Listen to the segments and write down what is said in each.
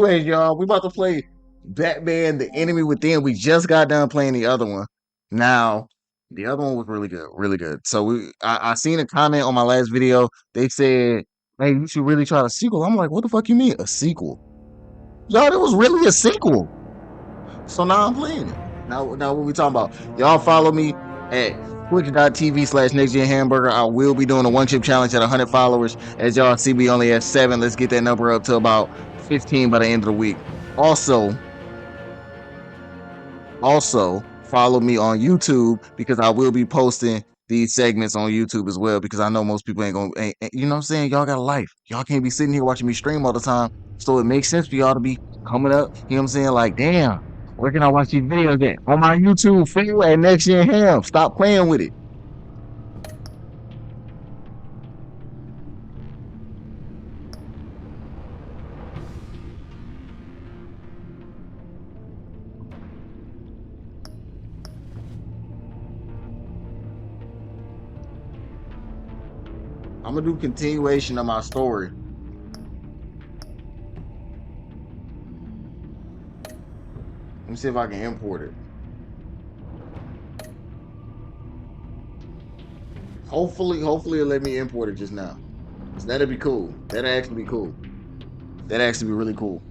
Anyways, y'all, we about to play Batman: The Enemy Within. We just got done playing the other one. Now, the other one was really good, really good. So I seen a comment on my last video. They said, "Hey, you should really try a sequel." I'm like, "What the fuck you mean a sequel?" Y'all, it was really a sequel. So now I'm playing it. Now what we talking about? Y'all follow me at twitch.tv/nextgenhamburger. I will be doing a one chip challenge at 100 followers. As y'all see, we only have 7. Let's get that number up to about 15 by the end of the week. Also, follow me on YouTube because I will be posting these segments on YouTube as well because I know most people ain't gonna, you know what I'm saying? Y'all got a life. Y'all can't be sitting here watching me stream all the time. So it makes sense for y'all to be coming up, you know what I'm saying? Like, damn, where can I watch these videos at? On my YouTube, fail at Next Gen Ham. Stop playing with it. I'm gonna do continuation of my story. Let me see if I can import it. Hopefully it'll let me import it just now. So that'd be cool. That'd actually be cool. That'd actually be really cool.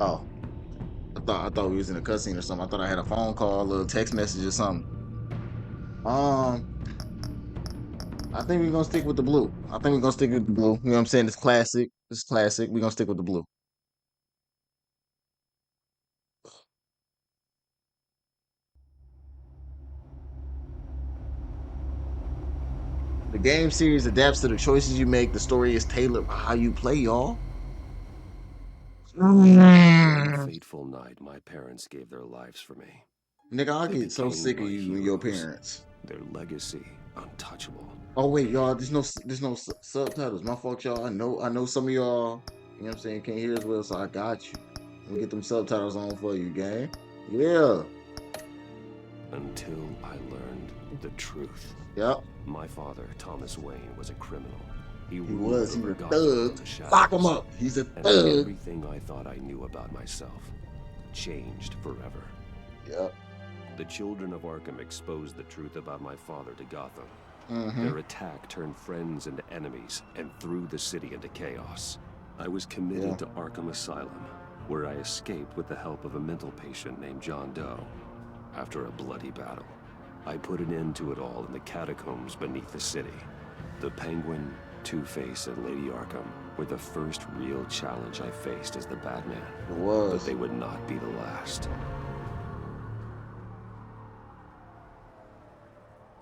Oh, I thought we was in a cutscene or something. I thought I had a phone call, a little text message or something. I think we're gonna stick with the blue. I think we're gonna stick with the blue. You know what I'm saying? It's classic. It's classic. We're gonna stick with the blue. The game series adapts to the choices you make. The story is tailored by how you play, y'all. One fateful night, my parents gave their lives for me. Nigga, I They get so became sick of my you and your heroes. parents. Their legacy untouchable. Oh wait, y'all, there's no subtitles. My fault, y'all. I know some of y'all, you know what I'm saying, can't hear as well, so I got you. Let me get them subtitles on for you, gang. Yeah. Until I learned the truth. Yep. My father, Thomas Wayne, was a criminal. He He ruled was. He over was a Gotham thug. from the shadows. Lock him up. He's a and thug. everything I thought I knew about myself changed forever. Yep. The children of Arkham exposed the truth about my father to Gotham. Mm-hmm. Their attack turned friends into enemies and threw the city into chaos. I was committed to Arkham Asylum, where I escaped with the help of a mental patient named John Doe. After a bloody battle, I put an end to it all in the catacombs beneath the city. The Penguin, Two-Face, and Lady Arkham were the first real challenge I faced as the Batman. It was. But they would not be the last.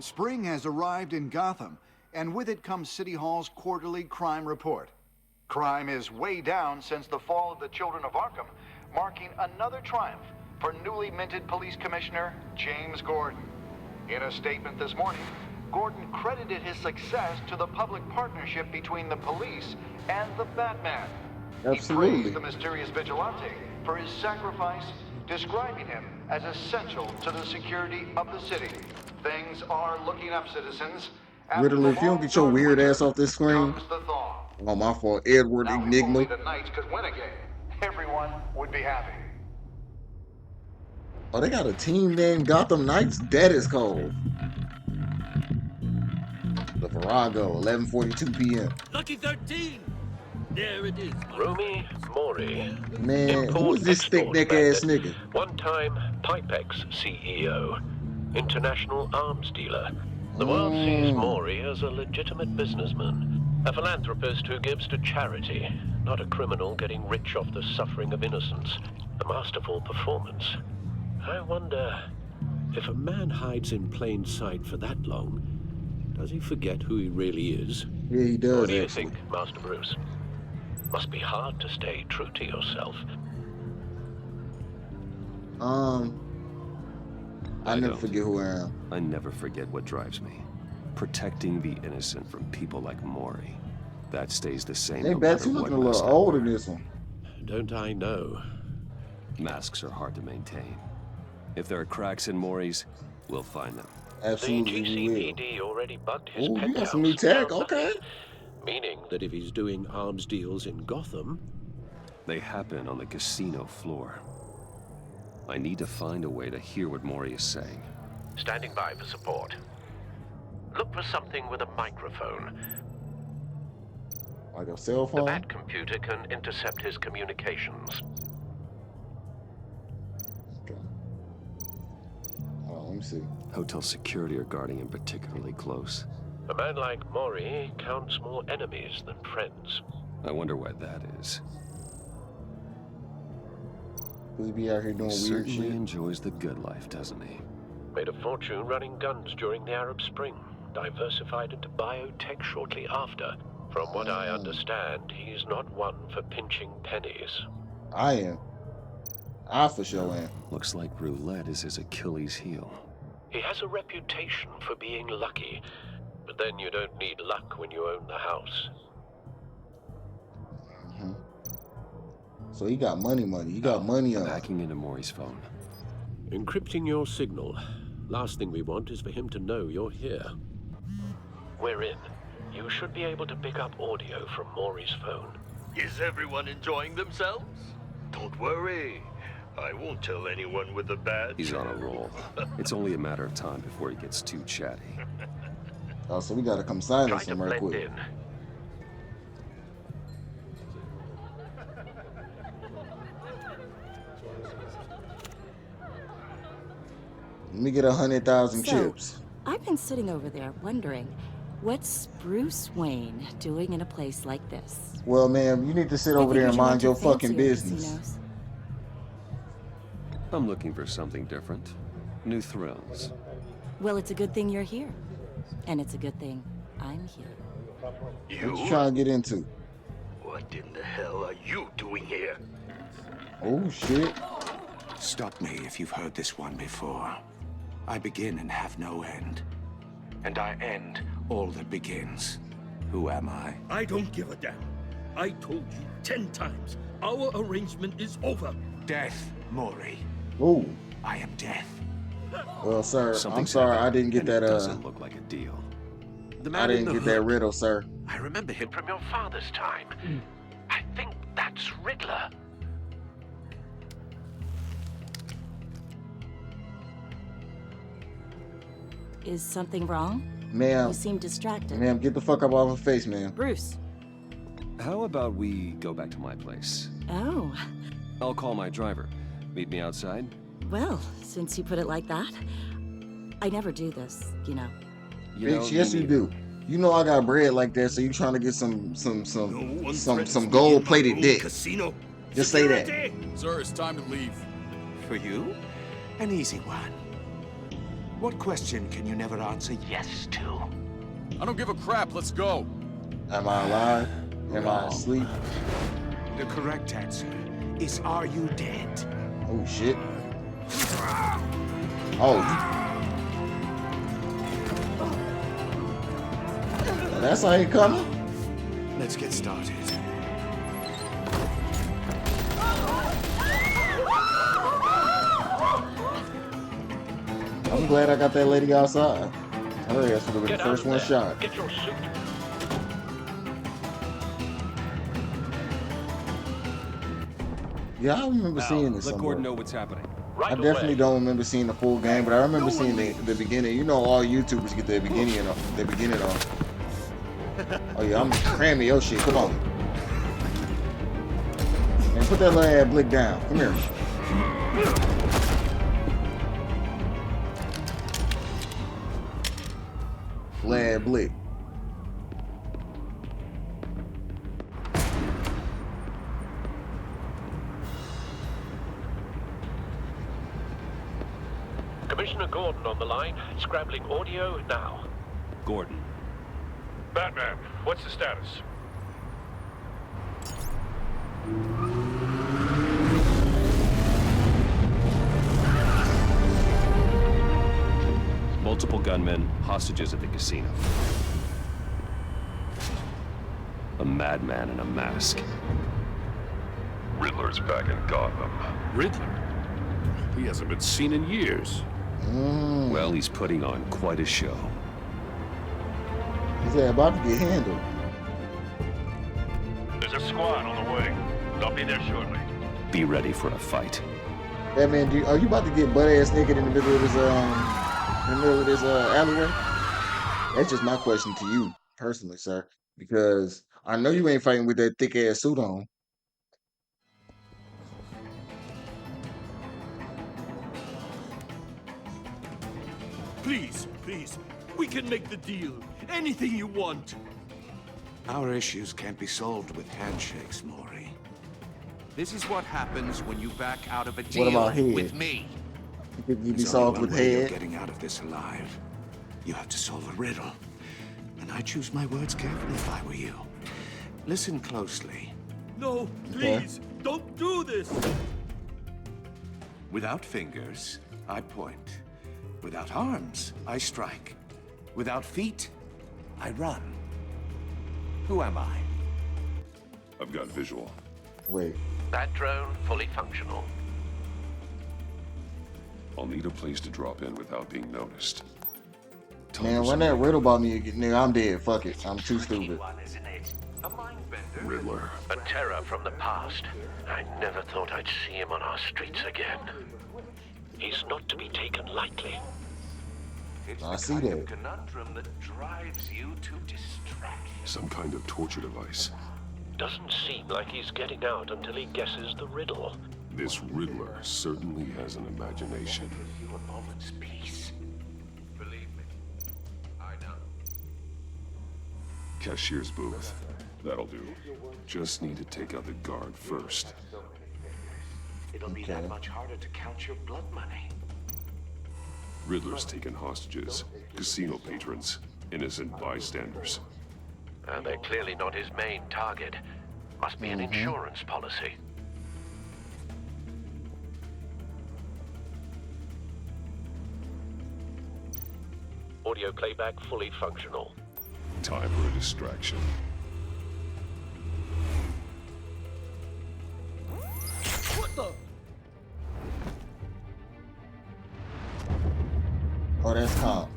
Spring has arrived in Gotham, and with it comes City Hall's quarterly crime report. Crime is way down since the fall of the Children of Arkham, marking another triumph for newly minted Police Commissioner James Gordon. In a statement this morning, Gordon credited his success to the public partnership between the police and the Batman. Absolutely. He praised the mysterious vigilante for his sacrifice, describing him as essential to the security of the city. Things are looking up, citizens. Literally, if you don't get your weird ass off this screen, oh, my fault, Edward now, Enigma. if only the Knights could win again, everyone would be happy. Oh, they got a team named Gotham Knights? That is cold. The Virago, 11:42 p.m. Lucky 13! There it is. Rumi Mori. Man, who is this thick neck ass nigga? One-time Pipex CEO. International arms dealer. The world sees Mori as a legitimate businessman. A philanthropist who gives to charity. Not a criminal getting rich off the suffering of innocence. A masterful performance. I wonder, if a man hides in plain sight for that long, does he forget who he really is? Yeah, he does. What do you think, Master Bruce? Must be hard to stay true to yourself. I never forget who I am. I never forget what drives me. Protecting the innocent from people like Mori. That stays the same. Hey, Bats, you looking a little old in this one. Don't I know? Masks are hard to maintain. If there are cracks in Mori's, we'll find them. Absolutely, we will. GCPD already bugged his Oh, you got penthouse. some new tech. Found Okay. nothing, meaning that if he's doing arms deals in Gotham, They happen on the casino floor. I need to find a way to hear what Mori is saying. standing by for support. Look for something with a microphone. Like a cell The phone. Bat computer can intercept his communications. Okay. Let me see. Hotel security are guarding him particularly close. A man like Mori counts more enemies than friends. I wonder why that is. He be out here doing He weird certainly shit. enjoys the good life, doesn't he? Made a fortune running guns during the Arab Spring. Diversified into biotech shortly after. From what I understand, he's not one for pinching pennies. I am. I for sure am. Looks like roulette is his Achilles heel. He has a reputation for being lucky, but then you don't need luck when you own the house. Mhm. So he got money. He got money I'm on. hacking into Mori's phone. Encrypting your signal. Last thing we want is for him to know you're here. We're in. You should be able to pick up audio from Maury's phone. Is everyone enjoying themselves? Don't worry. I won't tell anyone with the badge. He's on a roll. It's only a matter of time before he gets too chatty. Oh, so we gotta come sign Try us to some right blend quick. in. Let me get 100,000 So, chips. I've been sitting over there wondering, what's Bruce Wayne doing in a place like this? Well, ma'am, you need to sit I over there and figured you mind went to your fucking fancier business. casinos. I'm looking for something different. New thrills. Well, it's a good thing you're here. And it's a good thing I'm here. What you trying to get into? What in the hell are you doing here? Oh, shit. Stop me if you've heard this one before. I begin and have no end. And I end all that begins. Who am I? I don't give a damn. I told you 10 times. Our arrangement is over. Death, Mori. Oh, I am death. well, sir, Something I'm sorry I didn't get and that, it doesn't look like a deal. The I man didn't in the get that hood. riddle, sir. I remember him from your father's time. I think that's Riddler. Is something wrong? Ma'am, You seem distracted. ma'am, get the fuck up off her face, ma'am. Bruce. How about we go back to my place? Oh, I'll call my driver. Meet me outside? well, since you put it like that, I never do this, you know. Bitch, yes you do. You know I got bread like that, so you trying to get some gold-plated dick. Casino. Just say that. Security! Sir, it's time to leave. For you? An easy one. What question can you never answer yes to? I don't give a crap. Let's go. Am I alive? Am I asleep? The correct answer is, are you dead? Oh shit. Oh. That's how he coming? Let's get started. I'm glad I got that lady outside. Her ass would have been the first one shot. Get your suit. Yeah, I remember seeing this Let somewhere. Gordon know what's happening. Right I definitely away. don't remember seeing the full game, but I remember seeing the beginning. You know, all YouTubers get their beginning on. Oh yeah, I'm cramming your shit. Come on. Man, put that little ass blick down. Come here. Lad blick. Commissioner Gordon on the line. Scrambling audio now. Gordon. Batman, what's the status? Multiple gunmen, hostages at the casino. A madman in a mask. Riddler's back in Gotham. Riddler? He hasn't been seen in years. Well, he's putting on quite a show. He's about to get handled. There's a squad on the way. They'll be there shortly. Be ready for a fight. Batman, are you about to get butt ass naked in the middle of this alleyway? That's just my question to you personally, sir, because I know you ain't fighting with that thick ass suit on. Please, we can make the deal. Anything you want. Our issues can't be solved with handshakes, Maury. This is what happens when you back out of a What deal about head? with me. You be There's solved only with one way you're head. getting out of this alive. You have to solve a riddle. And I choose my words carefully if I were you. Listen closely. No, please, don't do this. Without fingers, I point. Without arms, I strike. Without feet, I run. Who am I? I've got visual. Wait. That drone fully functional. I'll need a place to drop in without being noticed. Man, run that riddle by me again. Nigga, I'm dead. Fuck it. I'm too stupid. Riddler. A terror from the past. I never thought I'd see him on our streets again. He's not to be taken lightly. I see that. Conundrum that drives you to distraction. Some kind of torture device. Doesn't seem like he's getting out until he guesses the riddle. This Riddler certainly has an imagination. You a moment's peace. Believe me, I know. Cashier's booth. That'll do. Just need to take out the guard first. It'll be that much harder to count your blood money. Riddler's taken hostages, casino patrons, innocent bystanders. And they're clearly not his main target. Must be an insurance policy. Audio playback fully functional. Time for a distraction. What the? Oh, that's comp.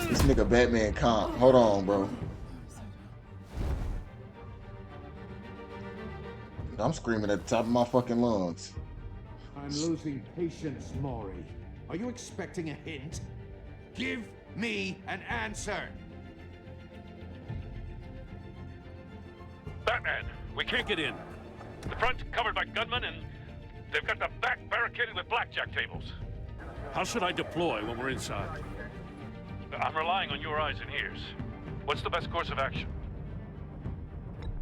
This nigga Batman comp. Hold on, bro. I'm screaming at the top of my fucking lungs. I'm losing patience, Maury. Are you expecting a hint? Give me an answer. Batman, we can't get in. The front's covered by gunmen, and they've got the back barricaded with blackjack tables. How should I deploy when we're inside? I'm relying on your eyes and ears. What's the best course of action?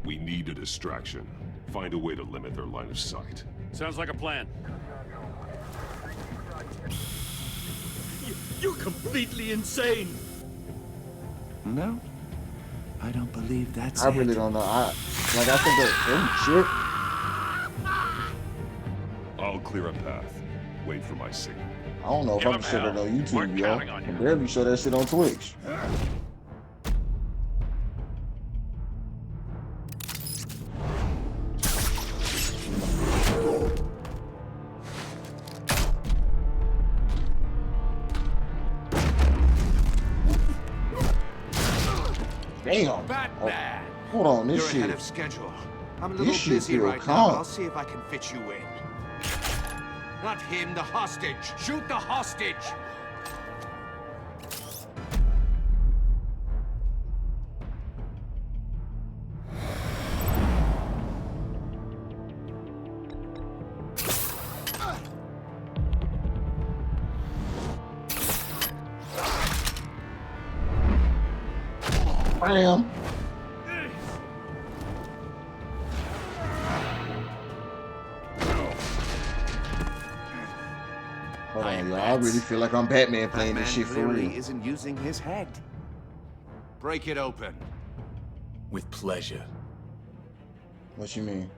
We need a distraction. Find a way to limit their line of sight. Sounds like a plan. You're completely insane. No, I don't believe that's I really don't know. I think that. Oh I'll clear a path. Wait for my signal. shit. I don't know if I can shit it on YouTube, yo. I can barely show that shit on Twitch. Damn. Batman! Oh, hold on, this You're shit. ahead of schedule. I'm a This little shit busy feel right now, calm. but I'll see if I can fit you in. Not him, the hostage. Shoot the hostage! Bam. Hold on, y'all. I really feel like I'm Batman playing this shit for clearly real. isn't using his head. Break it open. With pleasure. What you mean?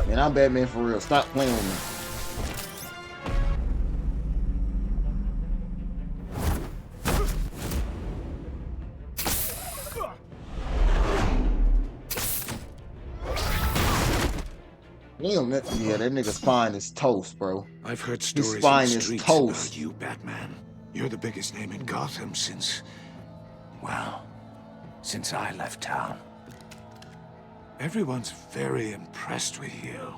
Man, I'm Batman for real. Stop playing with me. Damn, yeah, that nigga's spine is toast, bro. I've heard His stories in spine the is streets toast. about you, Batman. You're the biggest name in Gotham since, well, since I left town. Everyone's very impressed with you.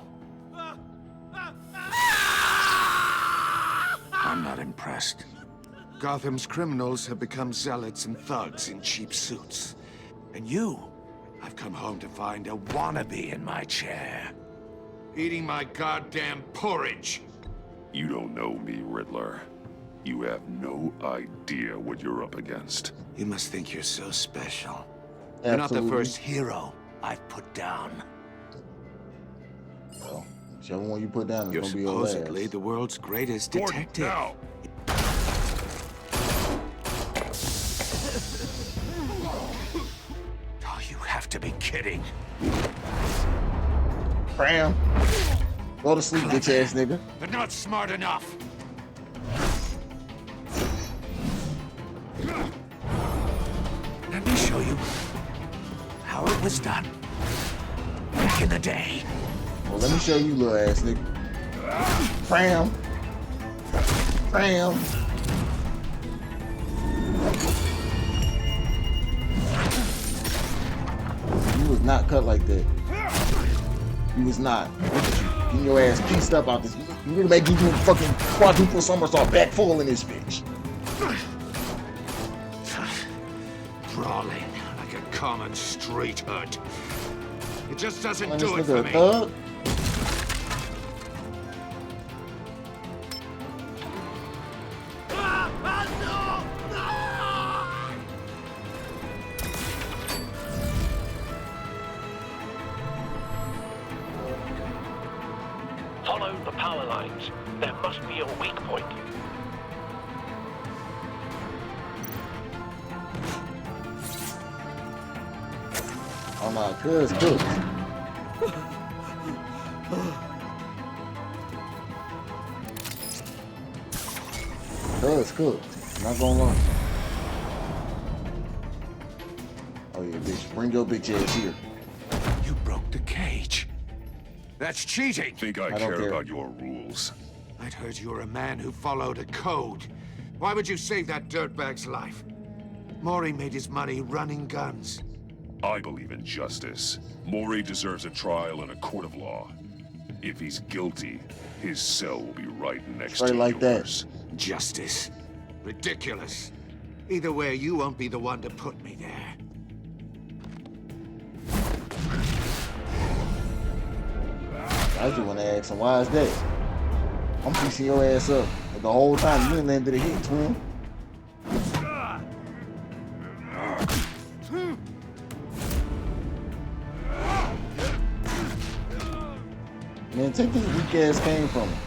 I'm not impressed. Gotham's criminals have become zealots and thugs in cheap suits. And you, I've come home to find a wannabe in my chair. Eating my goddamn porridge. You don't know me, Riddler. You have no idea what you're up against. You must think you're so special. Absolutely. You're not the first hero I've put down. Well, whichever one you put down is You're gonna be your last. supposedly the world's greatest Gordon, detective. now! Oh, you have to be kidding. Bam. Go to sleep, bitch ass nigga. But not smart enough. Let me show you how it was done back in the day. Well, let me show you, little ass nigga. Bam. Bam. You was not cut like that. You was not. Look at you. Getting your ass pieced up out this. You gonna make you do a fucking quadruple somersault back full in this bitch. Brawling like a common street hood. It just doesn't Man, do it this for nigga a me. thug. Follow the power lines. There must be a weak point. Oh my, cuz cooked. Cuz cooked. Not gonna lie. Oh yeah, bitch. Bring your bitch ass here. You broke the cage. That's cheating. Think I don't care care. about your rules. I'd heard you were a man who followed a code. Why would you save that dirtbag's life? Maury made his money running guns. I believe in justice. Maury deserves a trial in a court of law. If he's guilty, his cell will be right next Straight to like that. yours. Justice. Ridiculous. Either way, you won't be the one to put me there. I just wanna ask him, why is that? I'm piecing your ass up. But the whole time you ain't landed a hit, twin. Man, take this weak ass cane from him.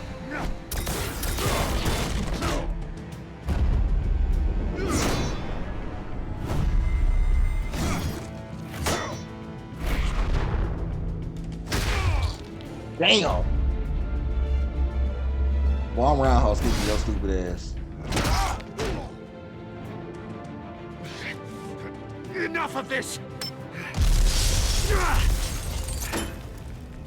Damn! Well, I'm roundhouse kicking your stupid ass. Enough of this!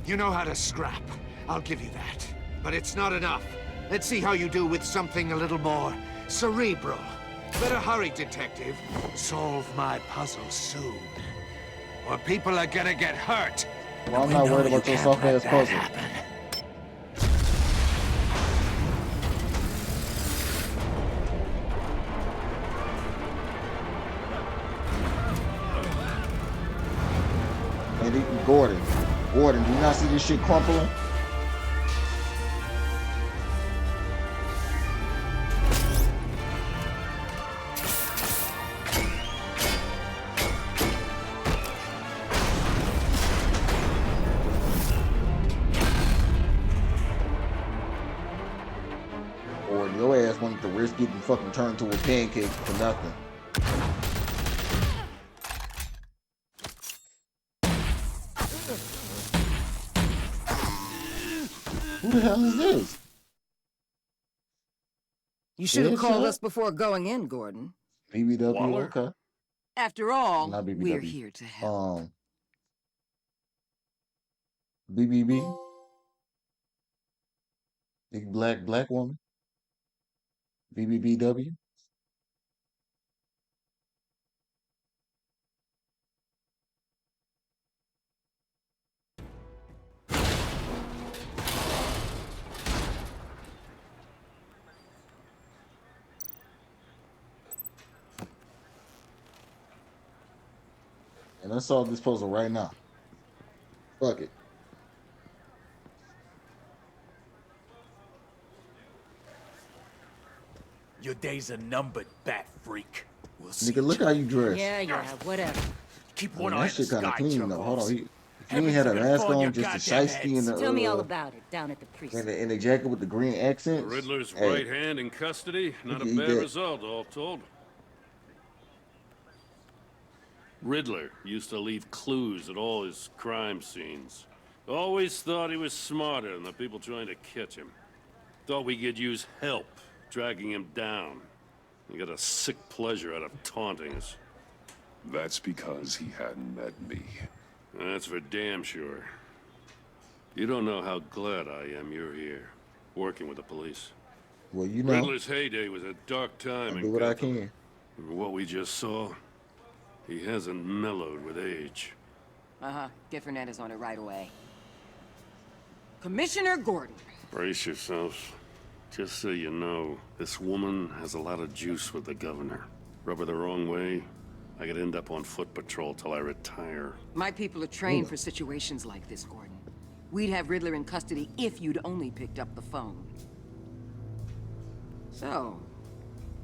You know how to scrap. I'll give you that. But it's not enough. Let's see how you do with something a little more cerebral. Better hurry, detective. Solve my puzzle soon. Or people are gonna get hurt. Well, I'm not worried about your soft ass puzzle. And Gordon, do you not see this shit crumpling? Or your ass wanted to risk getting fucking turned to a pancake for nothing. Who the hell is this? You should have Yeah, called sure. us before going in, Gordon. BBW, Waller? okay. After all, Not BBW. we're here to help. BBB. Big black woman. BBBW. And let's solve this puzzle right now. Fuck it. Your days are numbered, bat freak. We'll see. Nigga, look how you dress. Yeah, whatever. Keep Man, one eye that on the shit kind of sky, clean though. Hold on. Chuckles. If he ain't had a Everything mask on your on, just a goddamn shiesty and Tell me all the about it down at the precinct. and the jacket with the green accents. Riddler's Hey, right hand in custody. Not a he bad dead. result, all told. Riddler used to leave clues at all his crime scenes. Always thought he was smarter than the people trying to catch him. Thought we could use help dragging him down. He got a sick pleasure out of taunting us. That's because he hadn't met me. That's for damn sure. You don't know how glad I am you're here, working with the police. Well, you know, Riddler's heyday was a dark time I in do what I Gotham. can. For what we just saw, he hasn't mellowed with age. Get Fernandez on it right away. Commissioner Gordon. Brace yourselves. Just so you know, this woman has a lot of juice with the governor. Rub her the wrong way, I could end up on foot patrol till I retire. My people are trained for situations like this, Gordon. We'd have Riddler in custody if you'd only picked up the phone. So,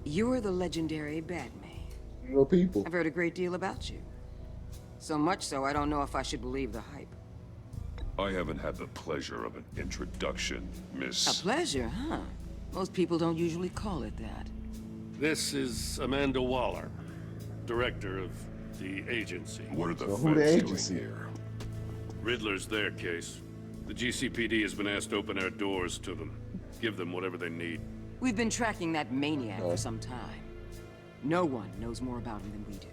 you're the legendary Batman. Your people. I've heard a great deal about you. So much so, I don't know if I should believe the hype. I haven't had the pleasure of an introduction, Miss... A pleasure, huh? Most people don't usually call it that. This is Amanda Waller, director of the agency. What are the So who the feds agency? doing here? Riddler's their case. The GCPD has been asked to open our doors to them. Give them whatever they need. We've been tracking that maniac for some time. No one knows more about him than we do.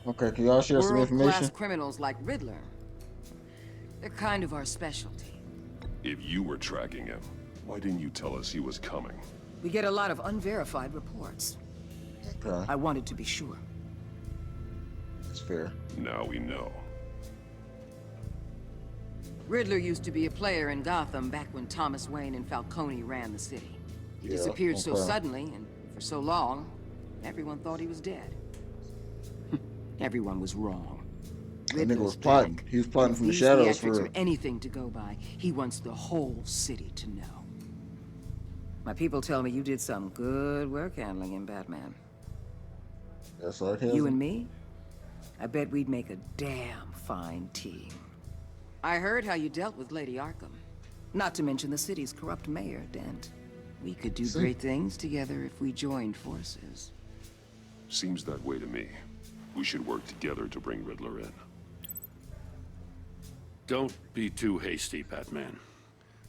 Okay, can y'all share some information? World-class criminals like Riddler. They're kind of our specialty. If you were tracking him, why didn't you tell us he was coming? We get a lot of unverified reports. Okay, I wanted to be sure. that's fair. Now we know. Riddler used to be a player in Gotham back when Thomas Wayne and Falcone ran the city. He Yeah, disappeared so okay. suddenly and for so long, everyone thought he was dead. Everyone was wrong. That nigga was Riddler's plotting. back. He was plotting If from the these shadows theatrics for are anything to go by, he wants the whole city to know. My people tell me you did some good work handling him, Batman. that's sarcasm. You and me? I bet we'd make a damn fine team. I heard how you dealt with Lady Arkham. Not to mention the city's corrupt mayor, Dent. We could do See? great things together if we joined forces. Seems that way to me. We should work together to bring Riddler in. Don't be too hasty, Batman.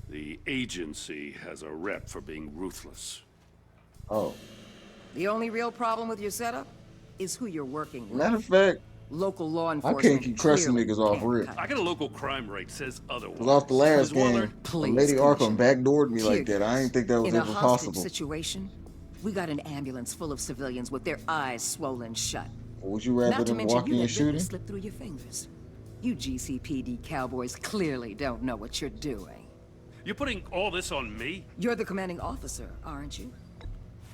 The agency has a rep for being ruthless. Oh, The only real problem with your setup is who you're working with. matter of fact, Local law I enforcement. can't keep trusting clearly niggas off can't rip. cut I got a local crime rate says otherwise. Cause off the last Ms. Waller, game, please, Lady Arkham Commissioner. backdoored me like that. I didn't think that was In a ever hostage possible. situation, we got an ambulance full of civilians with their eyes swollen shut. Would you rather Not to than mention walking you and let Riddler shooting? slip through your fingers. You GCPD cowboys clearly don't know what you're doing. You're putting all this on me? You're the commanding officer, aren't you?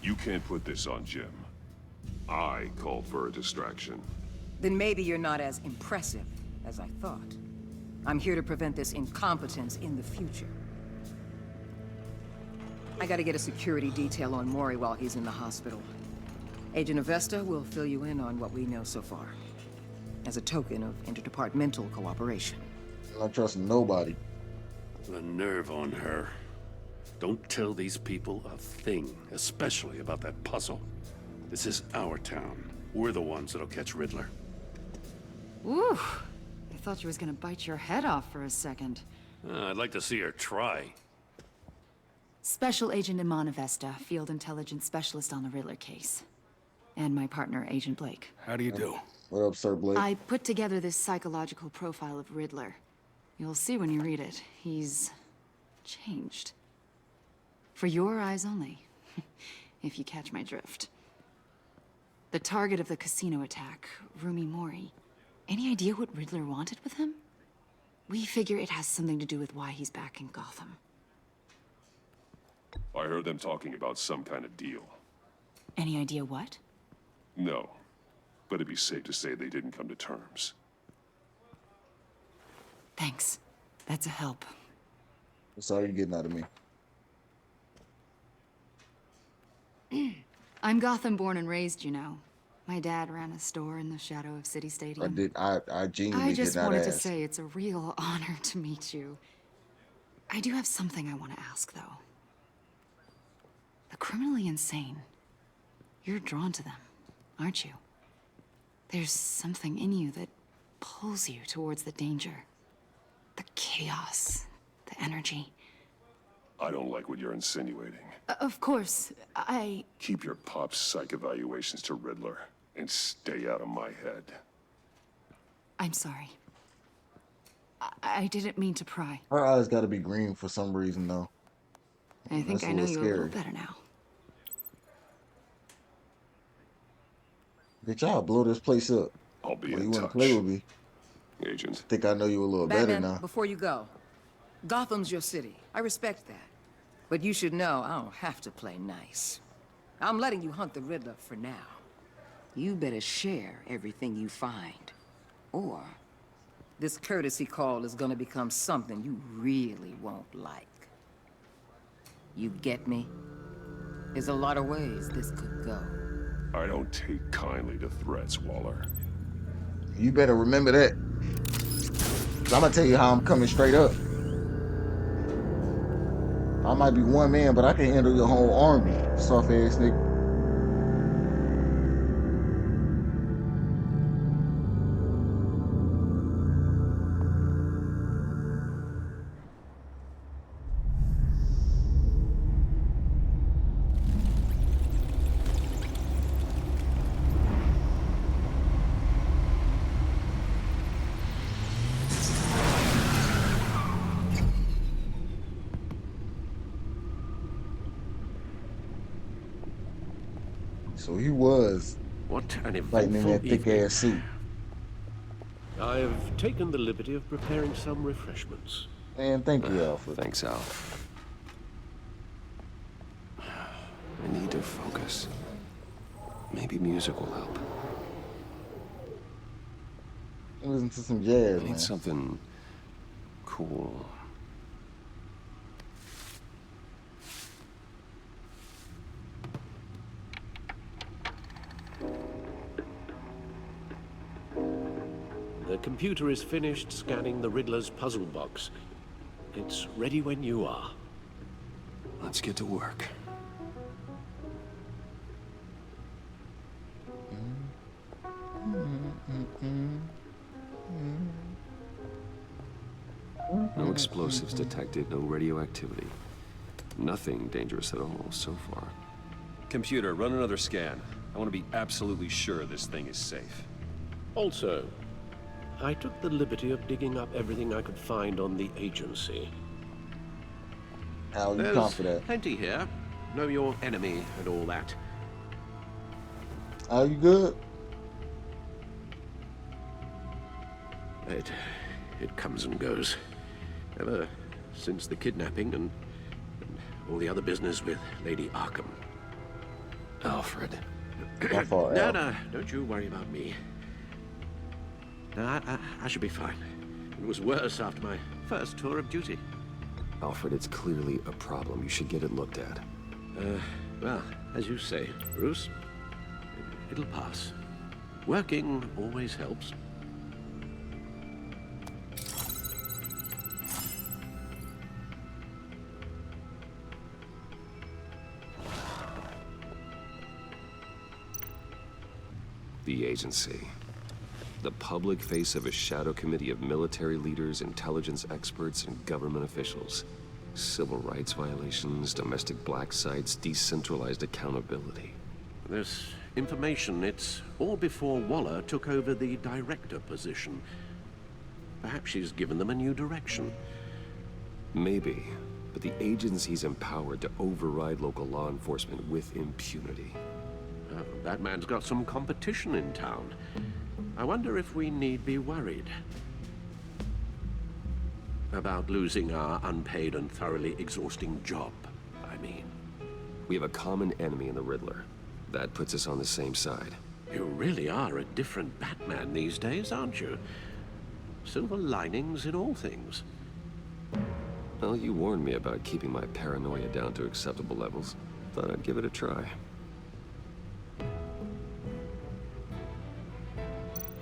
You can't put this on Jim. I called for a distraction. Then maybe you're not as impressive as I thought. I'm here to prevent this incompetence in the future. I gotta get a security detail on Maury while he's in the hospital. Agent Avesta will fill you in on what we know so far, as a token of interdepartmental cooperation. I'm not trusting nobody. The nerve on her. Don't tell these people a thing, especially about that puzzle. This is our town. We're the ones that'll catch Riddler. Ooh, I thought you was gonna bite your head off for a second. I'd like to see her try. Special Agent Iman Avesta, Field Intelligence Specialist on the Riddler case. And my partner, Agent Blake. How do you do? What up, Sir Blake? I put together this psychological profile of Riddler. You'll see when you read it. He's changed. For your eyes only, if you catch my drift. The target of the casino attack, Rumi Mori. Any idea what Riddler wanted with him? We figure it has something to do with why he's back in Gotham. I heard them talking about some kind of deal. Any idea what? No, but it'd be safe to say they didn't come to terms. Thanks. That's a help. What's all you getting out of me? I'm Gotham born and raised, you know. My dad ran a store in the shadow of City Stadium. I genuinely I just did not wanted to ask. say it's a real honor to meet you. I do have something I want to ask, though. The criminally insane. You're drawn to them, aren't you? There's something in you that pulls you towards the danger. The chaos, the energy. I don't like what you're insinuating. Of course, Keep your pop psych evaluations to Riddler and stay out of my head. I'm sorry. I didn't mean to pry. Her eyes got to be green for some reason, though. I think That's I know you a little scary. better now. Did y'all blow this place up? I'll be Well, in you want touch. to play with me? Agent. Think I know you a little better Batman, now. before you go, Gotham's your city. I respect that. But you should know I don't have to play nice. I'm letting you hunt the Riddler for now. You better share everything you find. Or this courtesy call is gonna become something you really won't like. You get me? There's a lot of ways this could go. I don't take kindly to threats, Waller. You better remember that. 'Cause I'm gonna tell you how I'm coming straight up. I might be one man, but I can handle your whole army, soft ass nigga. So he was What an fighting in eventful that thick evening. ass suit. I have taken the liberty of preparing some refreshments. Man, thank you, Alfred. Thanks, Al. I need to focus. Maybe music will help. Listen to some jazz, I need man. something cool. The computer is finished scanning the Riddler's puzzle box. It's ready when you are. Let's get to work. No explosives detected, no radioactivity. Nothing dangerous at all so far. Computer, run another scan. I want to be absolutely sure this thing is safe. Also, I took the liberty of digging up everything I could find on the agency. Al, you There's confident? plenty here. Know your enemy and all that. Al, you good? It comes and goes. Ever since the kidnapping and all the other business with Lady Arkham. Alfred. My fault, No, Al. no, don't you worry about me. No, I should be fine. It was worse after my first tour of duty. Alfred, it's clearly a problem. You should get it looked at. Well, as you say, Bruce, it'll pass. Working always helps. The agency. The public face of a shadow committee of military leaders, intelligence experts, and government officials. Civil rights violations, domestic black sites, decentralized accountability. This information, it's all before Waller took over the director position. Perhaps she's given them a new direction. Maybe, but the agency's empowered to override local law enforcement with impunity. Oh, Batman's got some competition in town. I wonder if we need be worried about losing our unpaid and thoroughly exhausting job, I mean. We have a common enemy in the Riddler. That puts us on the same side. You really are a different Batman these days, aren't you? Silver linings in all things. Well, you warned me about keeping my paranoia down to acceptable levels. Thought I'd give it a try.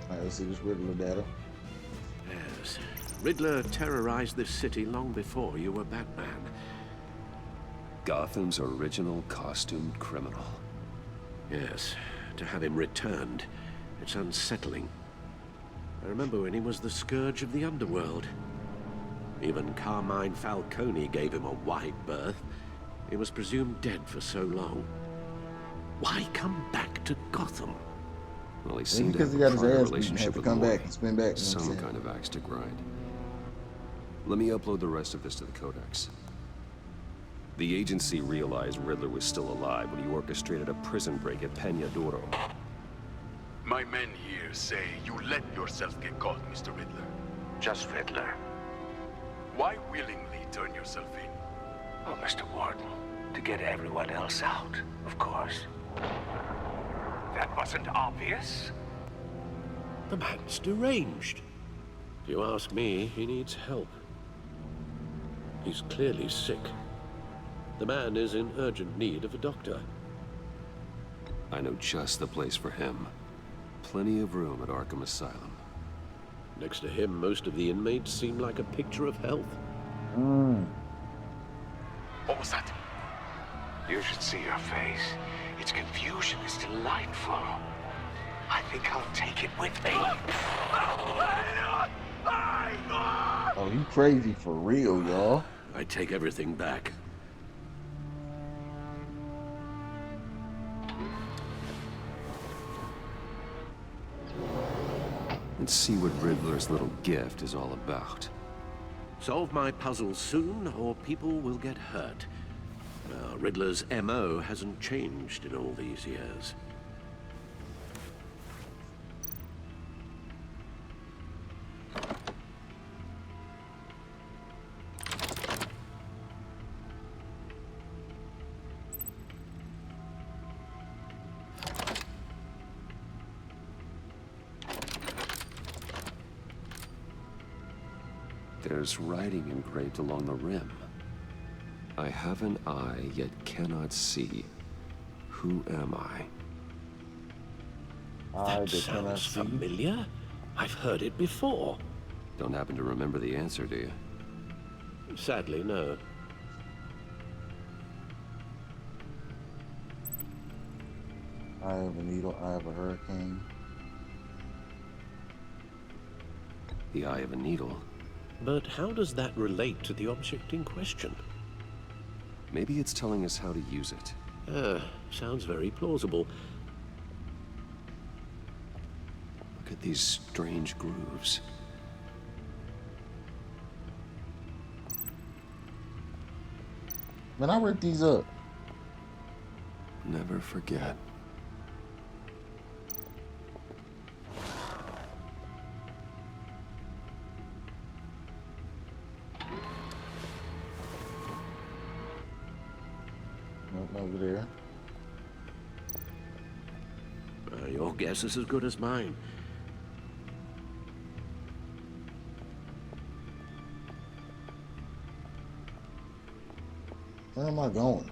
Alright, let's see this Riddler data. Yes. Riddler terrorized this city long before you were Batman. Gotham's original costumed criminal. Yes. To have him returned, it's unsettling. I remember when he was the scourge of the underworld. Even Carmine Falcone gave him a wide berth. He was presumed dead for so long. Why come back to Gotham? Well, he seemed to because have he got a his prior ass beaten, relationship had to with come Mori. back and spin back. You know what I'm Some saying? kind of axe to grind. Let me upload the rest of this to the Codex. The agency realized Riddler was still alive when he orchestrated a prison break at Peña Duro. My men here say you let yourself get caught, Mr. Riddler. Just Riddler. Why willingly turn yourself in? Oh, Mr. Warden, to get everyone else out, of course. That wasn't obvious. The man's deranged. If you ask me, he needs help. He's clearly sick. The man is in urgent need of a doctor. I know just the place for him. Plenty of room at Arkham Asylum. Next to him, most of the inmates seem like a picture of health. What was that? You should see her face. Its confusion is delightful. I think I'll take it with me. Oh, you crazy for real, y'all. I take everything back. Let's see what Riddler's little gift is all about. Solve my puzzles soon, or people will get hurt. Riddler's MO hasn't changed in all these years. There's writing engraved along the rim. I have an eye, yet cannot see. Who am I? That sounds familiar. I've heard it before. Don't happen to remember the answer, do you? Sadly, no. Eye of a needle, eye of a hurricane. The eye of a needle. But how does that relate to the object in question? Maybe it's telling us how to use it. Sounds very plausible. Look at these strange grooves. Man, I ripped these up. Never forget. Nope, over there. Your guess is as good as mine. Where am I going?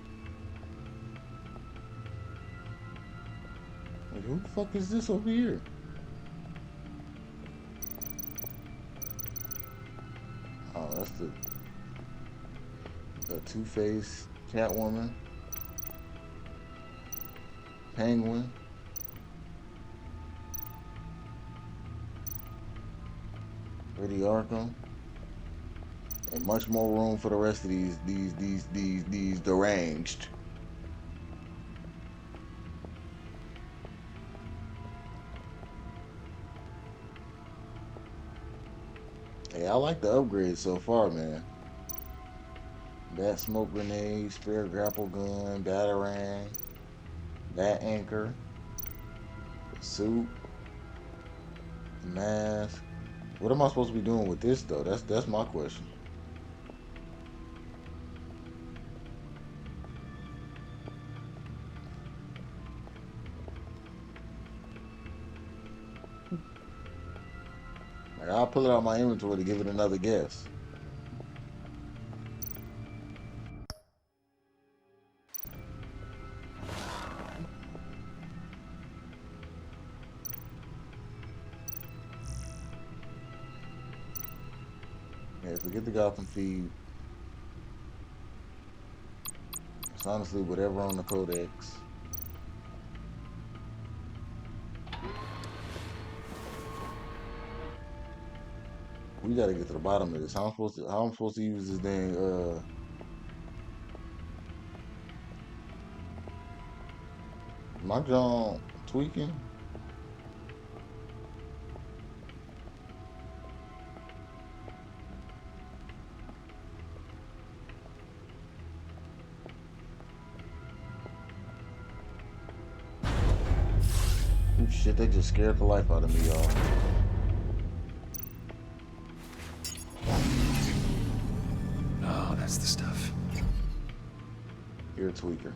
Like, who the fuck is this over here? Oh, that's the Two-Face, Catwoman, Penguin. Eddie Arkham. And much more room for the rest of these deranged. Hey, I like the upgrade so far, man. Bat smoke grenade, spare grapple gun, batarang, bat anchor, the suit, the mask. What am I supposed to be doing with this though? That's my question. Like, I'll pull it out of my inventory to give it another guess. Yeah, forget the Gotham feed. It's honestly whatever on the codex. We gotta get to the bottom of this. How I'm supposed to use this thing? My jaw tweaking. Oh shit, they just scared the life out of me, y'all. Oh, that's the stuff. Ear tweaker.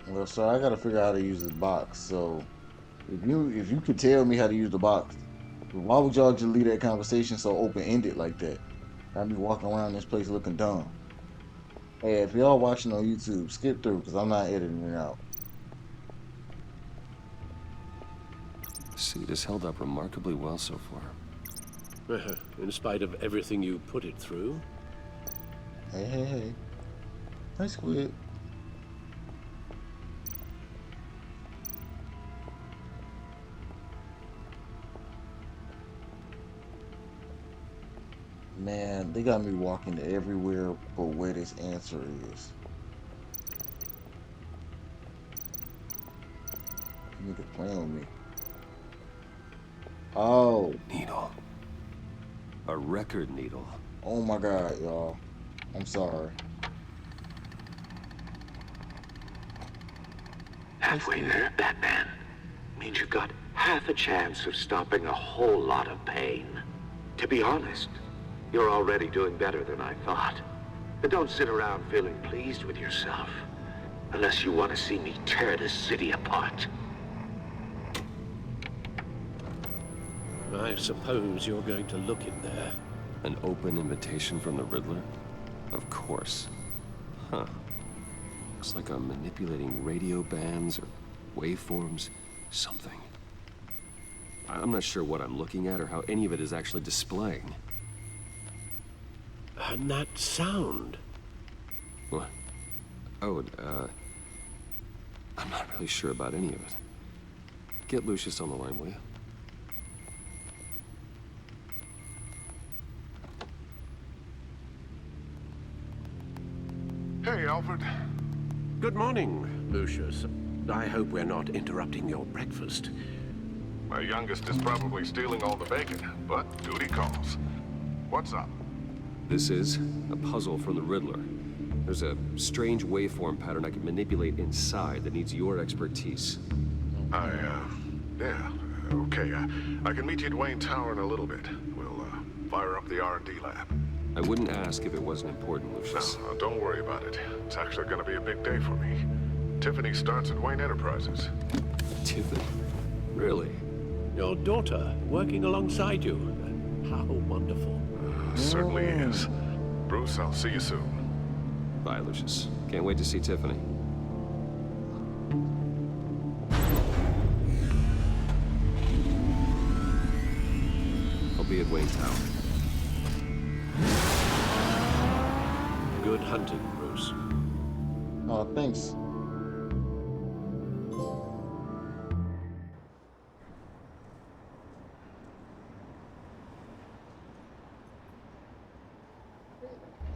Well, so I gotta figure out how to use this box. So if you could tell me how to use the box, why would y'all just leave that conversation so open-ended like that? I'd be walking around this place looking dumb. Hey, if y'all watching on YouTube, skip through because I'm not editing it out. The suit has held up remarkably well so far. In spite of everything you put it through? Hey. Nice quit. Man, they got me walking everywhere but where this answer is. You nigga playing with me. Oh. Needle. A record needle. Oh my god, y'all. I'm sorry. Halfway there, Batman. Means you've got half a chance of stopping a whole lot of pain. To be honest, you're already doing better than I thought. But don't sit around feeling pleased with yourself. Unless you want to see me tear this city apart. I suppose you're going to look in there. An open invitation from the Riddler? Of course. Huh. Looks like I'm manipulating radio bands or waveforms. Something. I'm not sure what I'm looking at or how any of it is actually displaying. And that sound? What? Oh, I'm not really sure about any of it. Get Lucius on the line, will you? Hey, Alfred. Good morning, Lucius. I hope we're not interrupting your breakfast. My youngest is probably stealing all the bacon, but duty calls. What's up? This is a puzzle from the Riddler. There's a strange waveform pattern I can manipulate inside that needs your expertise. Yeah, okay. I can meet you at Wayne Tower in a little bit. We'll, fire up the R&D lab. I wouldn't ask if it wasn't important, Lucius. No, don't worry about it. It's actually gonna be a big day for me. Tiffany starts at Wayne Enterprises. Tiffany? Really? Your daughter working alongside you. How wonderful. Certainly is. Bruce, I'll see you soon. Bye, Lucius. Can't wait to see Tiffany. I'll be at Wayne Tower. Good hunting, Bruce. Oh, thanks.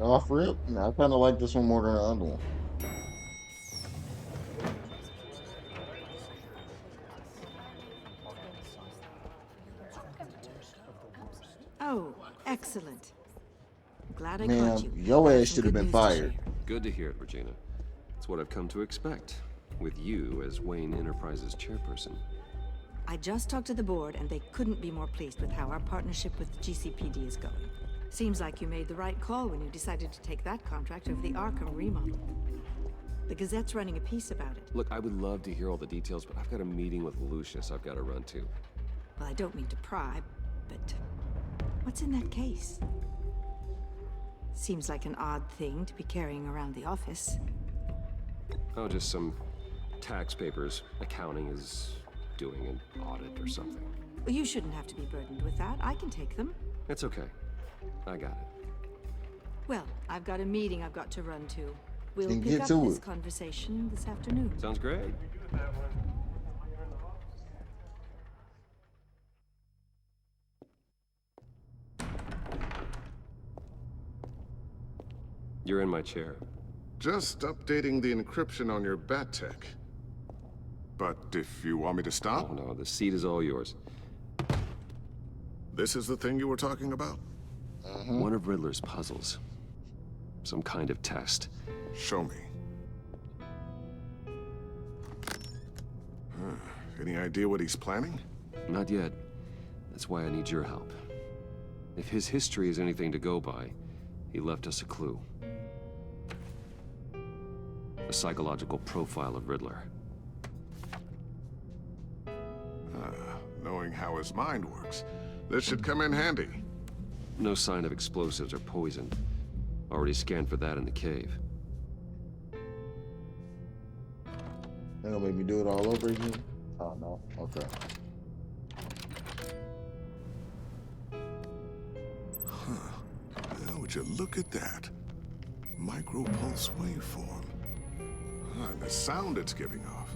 Off rip? I kind of like this one more than the other one. Oh, excellent. glad I Man, caught you. your I have ass some should have good been news to fired. share. Good to hear it, Regina. It's what I've come to expect, with you as Wayne Enterprises chairperson. I just talked to the board, and they couldn't be more pleased with how our partnership with GCPD is going. Seems like you made the right call when you decided to take that contract over the Arkham remodel. The Gazette's running a piece about it. Look, I would love to hear all the details, but I've got a meeting with Lucius I've got to run to. Well, I don't mean to pry, but what's in that case? Seems like an odd thing to be carrying around the office. Oh, just some tax papers. Accounting is doing an audit or something. Well, you shouldn't have to be burdened with that. I can take them. It's okay. I got it. Well, I've got a meeting I've got to run to. We'll Then pick get up to this it. conversation this afternoon. Sounds great. You're in my chair. Just updating the encryption on your bat tech. But if you want me to stop? Oh, no, the seat is all yours. This is the thing you were talking about? One of Riddler's puzzles. Some kind of test. Show me. Any idea what he's planning? Not yet. That's why I need your help. If his history is anything to go by, he left us a clue. A psychological profile of Riddler. Knowing how his mind works, this should come in handy. No sign of explosives or poison. Already scanned for that in the cave. They're gonna make me do it all over again? Oh, no. Okay. Now, would you look at that? Micro-pulse waveform. And the sound it's giving off.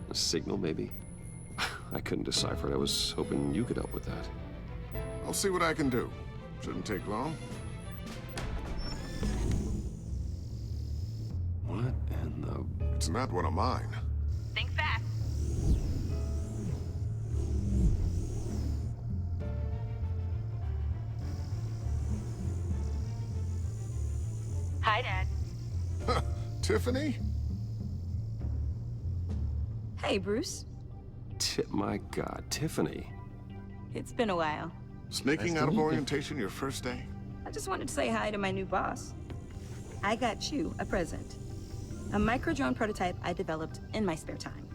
A signal, maybe? I couldn't decipher it. I was hoping you could help with that. I'll see what I can do. Shouldn't take long. What in the... It's not one of mine. Think fast. Hi, Dad. Tiffany? Hey, Bruce. My God, Tiffany. It's been a while. Sneaking out of orientation your first day? I just wanted to say hi to my new boss. I got you a present. A micro-drone prototype I developed in my spare time.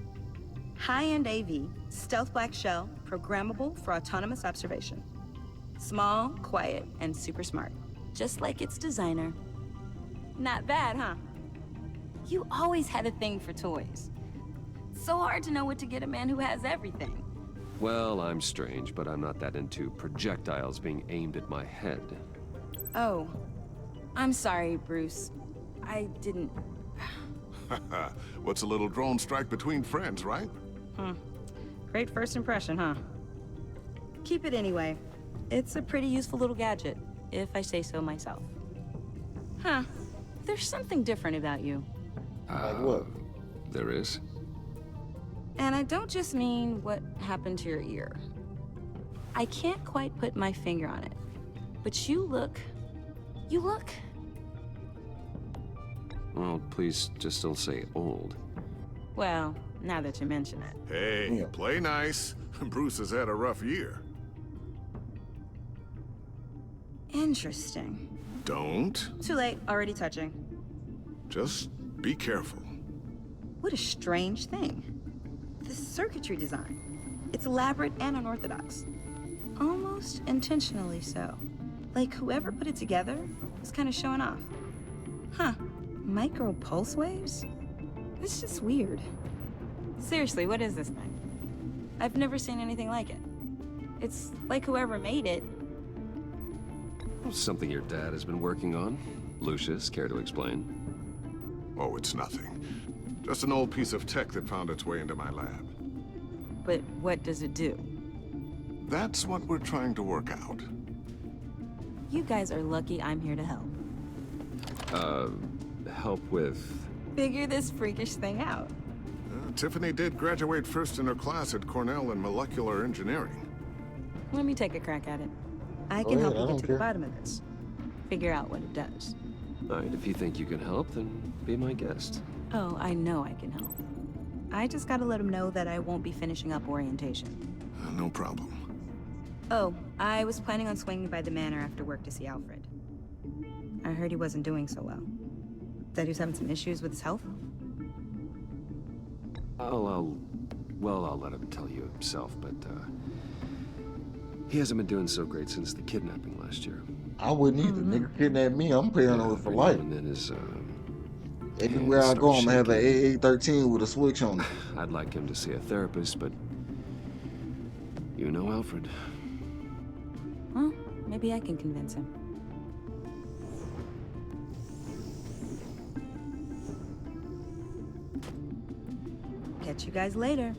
High-end AV, stealth black shell, programmable for autonomous observation. Small, quiet, and super smart. Just like its designer. Not bad, huh? You always had a thing for toys. So hard to know what to get a man who has everything. Well, I'm strange, but I'm not that into projectiles being aimed at my head. Oh, I'm sorry, Bruce. I didn't... What's a little drone strike between friends, right? Great first impression, huh? Keep it anyway. It's a pretty useful little gadget, if I say so myself. Huh. There's something different about you. Like what? There is? And I don't just mean what happened to your ear. I can't quite put my finger on it. But you look... Well, please just don't say old. Well, now that you mention it. Hey, play nice. Bruce has had a rough year. Interesting. Don't. Too late, already touching. Just be careful. What a strange thing. The circuitry design. It's elaborate and unorthodox. Almost intentionally so. Like whoever put it together was kind of showing off. Huh. Micro pulse waves? It's just weird. Seriously, what is this thing? I've never seen anything like it. It's like whoever made it. Something your dad has been working on. Lucius, care to explain? Oh, it's nothing. Just an old piece of tech that found its way into my lab. But what does it do? That's what we're trying to work out. You guys are lucky I'm here to help. Help with... Figure this freakish thing out. Tiffany did graduate first in her class at Cornell in molecular engineering. Let me take a crack at it. I can help you get to the bottom of this. figure out what it does. Alright, if you think you can help, then be my guest. Oh, I know I can help. I just gotta let him know that I won't be finishing up orientation. No problem. Oh, I was planning on swinging by the manor after work to see Alfred. I heard he wasn't doing so well. That he was having some issues with his health? I'll let him tell you himself, but, he hasn't been doing so great since the kidnapping last year. I wouldn't either. Nigga kidnapped me. I'm paranoid for life. And then his, everywhere I go, I'm gonna have an AA-13 with a switch on it. I'd like him to see a therapist, but you know Alfred. Well, maybe I can convince him. Catch you guys later.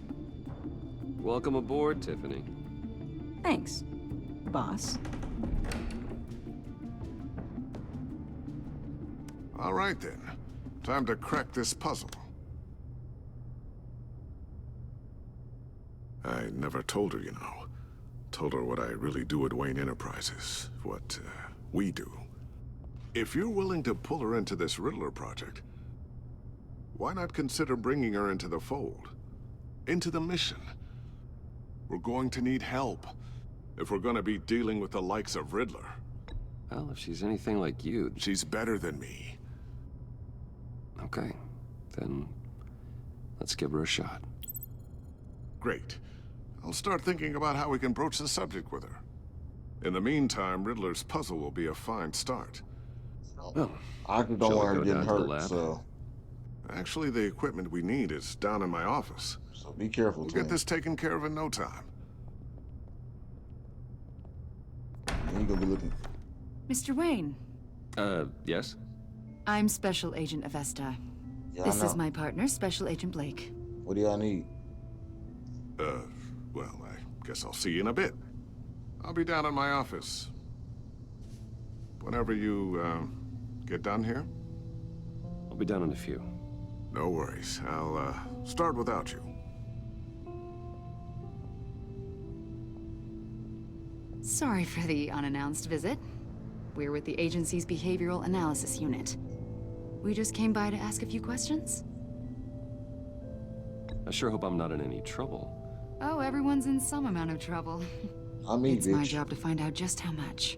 Welcome aboard, Tiffany. Thanks, boss. All right then. Time to crack this puzzle. I never told her, you know. Told her what I really do at Wayne Enterprises. What we do. If you're willing to pull her into this Riddler project, why not consider bringing her into the fold? Into the mission? We're going to need help if we're going to be dealing with the likes of Riddler. Well, if she's anything like you... She's better than me. Okay, then let's give her a shot. Great. I'll start thinking about how we can broach the subject with her. In the meantime, Riddler's puzzle will be a fine start. Well, I don't want her getting hurt, so... Actually, the equipment we need is down in my office. So be careful, We'll get this taken care of in no time. You gonna be looking... Mr. Wayne. Yes? I'm Special Agent Avesta. Yeah, This is my partner, Special Agent Blake. What do y'all need? Well, I guess I'll see you in a bit. I'll be down in my office. Whenever you, get done here? I'll be down in a few. No worries. I'll, start without you. Sorry for the unannounced visit. We're with the agency's Behavioral Analysis Unit. We just came by to ask a few questions. I sure hope I'm not in any trouble. Oh, everyone's in some amount of trouble. I mean, it's my job to find out just how much.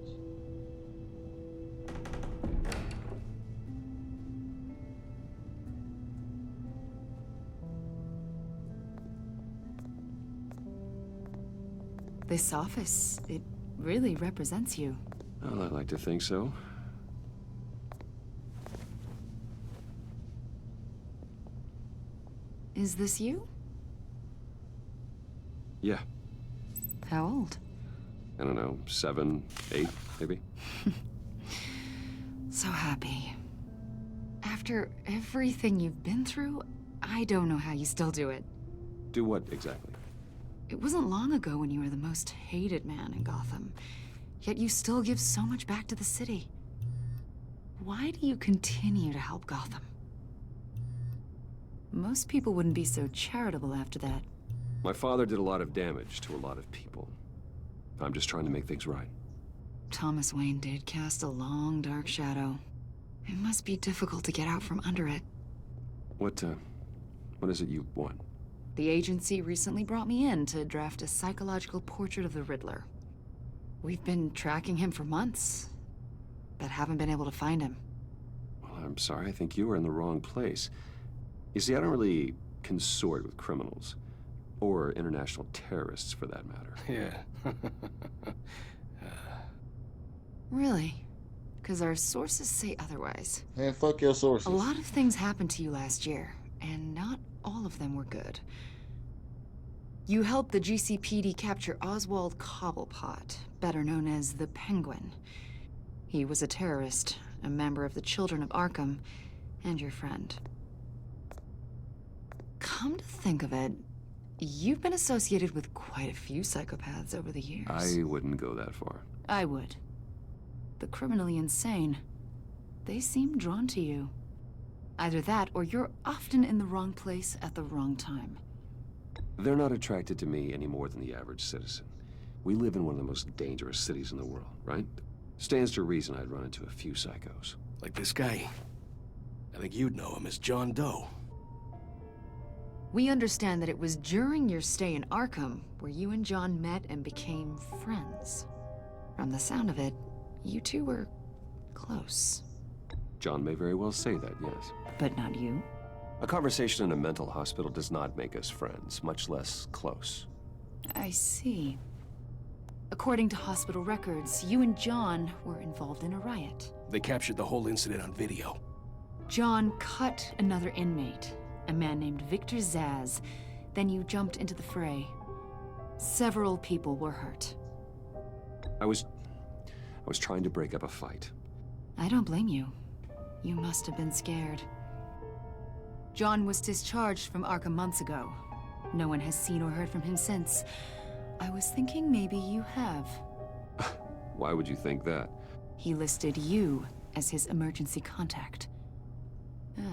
This office, it really represents you. Well, I like to think so. Is this you? Yeah. How old? I don't know, 7, 8, maybe? So happy. After everything you've been through, I don't know how you still do it. Do what, exactly? It wasn't long ago when you were the most hated man in Gotham, yet you still give so much back to the city. Why do you continue to help Gotham? Most people wouldn't be so charitable after that. My father did a lot of damage to a lot of people. I'm just trying to make things right. Thomas Wayne did cast a long, dark shadow. It must be difficult to get out from under it. What is it you want? The agency recently brought me in to draft a psychological portrait of the Riddler. We've been tracking him for months, but haven't been able to find him. Well, I'm sorry, I think you were in the wrong place. You see, I don't really consort with criminals. Or international terrorists, for that matter. Yeah. Really? Because our sources say otherwise. Man, fuck your sources. A lot of things happened to you last year, and not all of them were good. You helped the GCPD capture Oswald Cobblepot, better known as the Penguin. He was a terrorist, a member of the Children of Arkham, and your friend. Come to think of it, you've been associated with quite a few psychopaths over the years. I wouldn't go that far. I would. The criminally insane. They seem drawn to you. Either that, or you're often in the wrong place at the wrong time. They're not attracted to me any more than the average citizen. We live in one of the most dangerous cities in the world, right? Stands to reason I'd run into a few psychos. Like this guy. I think you'd know him as John Doe. We understand that it was during your stay in Arkham where you and John met and became friends. From the sound of it, you two were close. John may very well say that, yes. But not you? A conversation in a mental hospital does not make us friends, much less close. I see. According to hospital records, you and John were involved in a riot. They captured the whole incident on video. John cut another inmate, a man named Victor Zaz. Then you jumped into the fray. Several people were hurt. I was trying to break up a fight. I don't blame you. You must have been scared. John was discharged from Arkham months ago. No one has seen or heard from him since. I was thinking maybe you have. Why would you think that? He listed you as his emergency contact.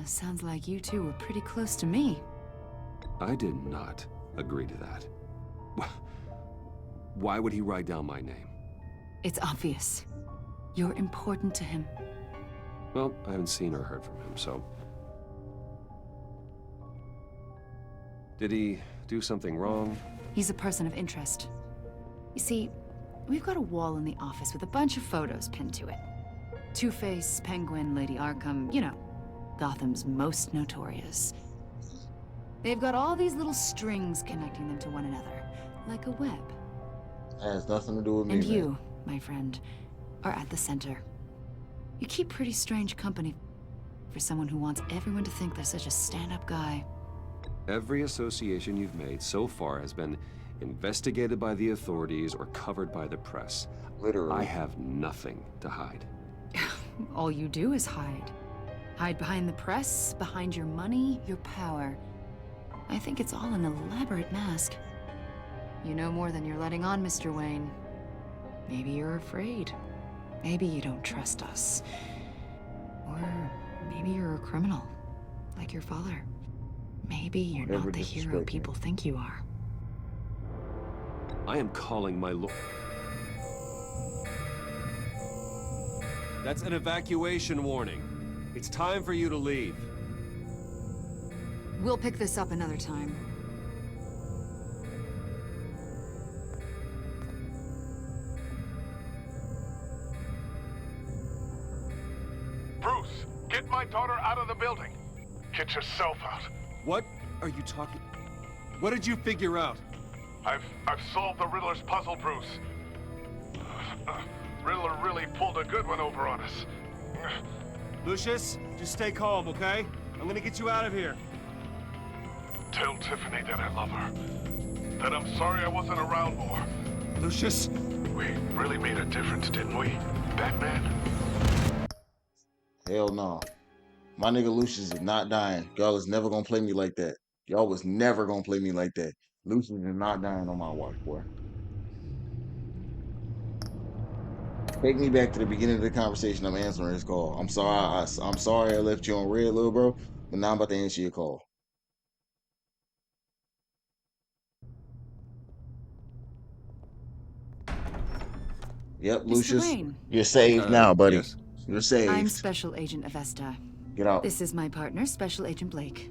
Sounds like you two were pretty close to me. I did not agree to that. Why would he write down my name? It's obvious. You're important to him. Well, I haven't seen or heard from him, so... Did he do something wrong? He's a person of interest. You see, we've got a wall in the office with a bunch of photos pinned to it. Two-Face, Penguin, Lady Arkham, you know, Gotham's most notorious. They've got all these little strings connecting them to one another, like a web. That has nothing to do with me, And man. you, my friend, are at the center. You keep pretty strange company for someone who wants everyone to think they're such a stand-up guy. Every association you've made so far has been investigated by the authorities or covered by the press. Literally. I have nothing to hide. All you do is hide. Hide behind the press, behind your money, your power. I think it's all an elaborate mask. You know more than you're letting on, Mr. Wayne. Maybe you're afraid. Maybe you don't trust us. Or maybe you're a criminal, like your father. Maybe you're not the hero people think you are. I am calling my lord. That's an evacuation warning. It's time for you to leave. We'll pick this up another time. Bruce, get my daughter out of the building. Get yourself out. What are you talking? What did you figure out? I've solved the Riddler's puzzle, Bruce. Riddler really pulled a good one over on us. Lucius, just stay calm, okay? I'm gonna get you out of here. Tell Tiffany that I love her. That I'm sorry I wasn't around more. Lucius? We really made a difference, didn't we, Batman? Hell no. My nigga Lucius is not dying. Y'all is never gonna play me like that. Y'all was never gonna play me like that. Lucius is not dying on my watch, boy. Take me back to the beginning of the conversation. I'm answering his call. I'm sorry. I'm sorry I left you on red, little bro. But now I'm about to answer your call. Yep, Mr. Lucius. Wayne. You're saved now, buddy. Yes. You're saved. I'm Special Agent Avesta. Get out. This is my partner, Special Agent Blake.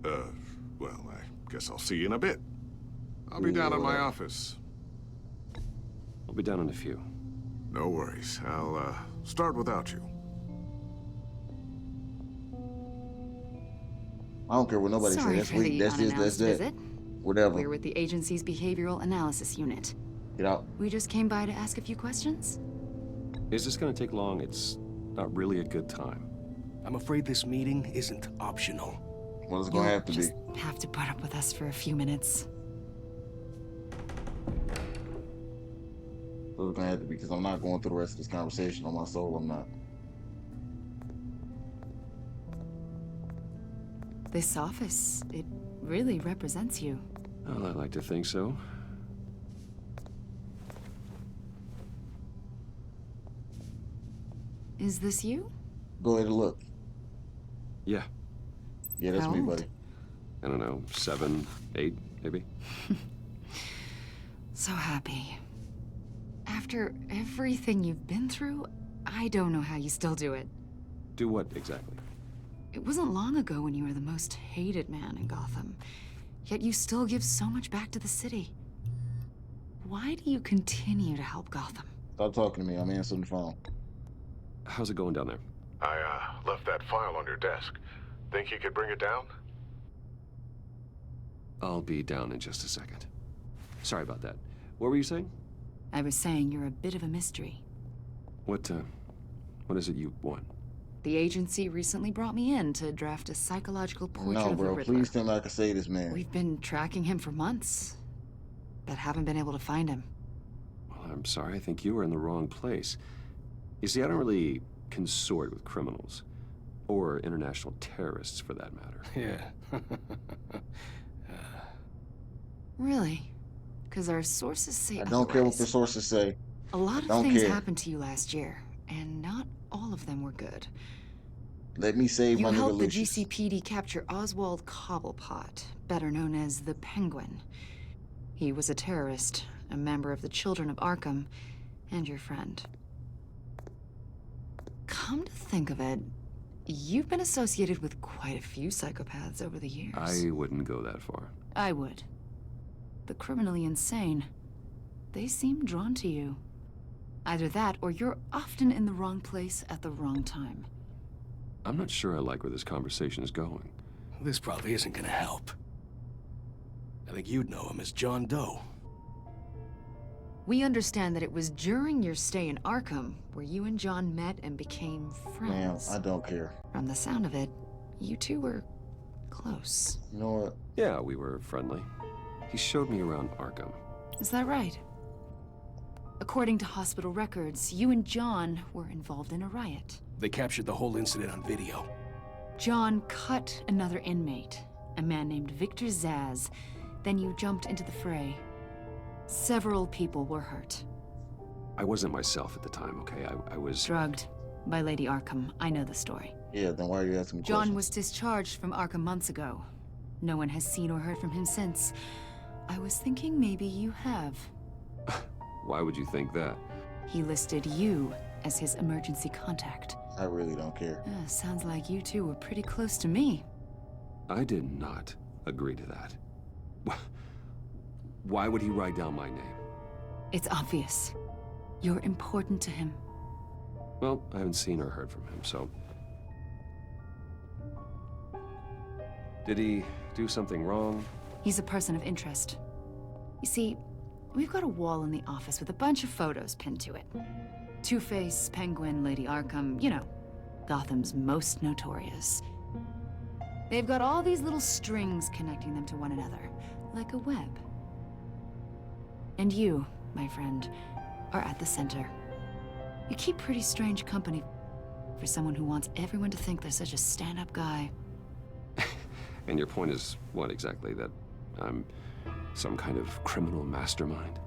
Well, I guess I'll see you in a bit. I'll be down at my office. I'll be down in a few. No worries. I'll, start without you. I don't care what nobody Sorry says. for the That's unannounced it. visit. Whatever. We're with the agency's Behavioral Analysis Unit. Get out. We just came by to ask a few questions. Is this gonna take long? It's not really a good time. I'm afraid this meeting isn't optional. Well, it's gonna have to be. Just have to put up with us for a few minutes. Well, it's gonna have to be because I'm not going through the rest of this conversation on my soul. I'm not. This office, it really represents you. Well, I like to think so. Is this you? Go ahead and look. Yeah. Yeah, that's How me, old? buddy. I don't know, 7, 8, maybe? So happy. After everything you've been through, I don't know how you still do it. Do what exactly? It wasn't long ago when you were the most hated man in Gotham, yet you still give so much back to the city. Why do you continue to help Gotham? Stop talking to me. I'm answering the phone. How's it going down there? I left that file on your desk. Think you could bring it down? I'll be down in just a second. Sorry about that. What were you saying? I was saying you're a bit of a mystery. What is it you want? The agency recently brought me in to draft a psychological portrait No, of the bro. Riddler. Please tell me I can say this, man. We've been tracking him for months, but haven't been able to find him. Well, I'm sorry. I think you were in the wrong place. You see, I don't really consort with criminals. Or international terrorists, for that matter. Yeah. Really? Because our sources say I don't care what the otherwise. sources say. A lot of Don't things care. happened to you last year, and not all of them were good. Let me save You my nigga helped the Lucius. GCPD capture Oswald Cobblepot, better known as the Penguin. He was a terrorist, a member of the Children of Arkham, and your friend. Come to think of it, you've been associated with quite a few psychopaths over the years. I wouldn't go that far. I would. The criminally insane. They seem drawn to you. Either that, or you're often in the wrong place at the wrong time. I'm not sure I like where this conversation is going. This probably isn't gonna help. I think you'd know him as John Doe. We understand that it was during your stay in Arkham where you and John met and became Man, friends. I don't care. From the sound of it, you two were close. You know what? Yeah, we were friendly. He showed me around Arkham. Is that right? According to hospital records, you and John were involved in a riot. They captured the whole incident on video. John cut another inmate, a man named Victor Zaz. Then you jumped into the fray. Several people were hurt. I wasn't myself at the time, okay? I was... Drugged by Lady Arkham. I know the story. Yeah, then why are you asking me John questions? was discharged from Arkham months ago. No one has seen or heard from him since. I was thinking maybe you have. Why would you think that? He listed you as his emergency contact. I really don't care. Sounds like you two were pretty close to me. I did not agree to that. Why would he write down my name? It's obvious. You're important to him. Well, I haven't seen or heard from him, so... Did he do something wrong? He's a person of interest. You see, we've got a wall in the office with a bunch of photos pinned to it. Two-Face, Penguin, Lady Arkham, you know, Gotham's most notorious. They've got all these little strings connecting them to one another, like a web. And you, my friend, are at the center. You keep pretty strange company for someone who wants everyone to think they're such a stand-up guy. And your point is what exactly? That I'm some kind of criminal mastermind?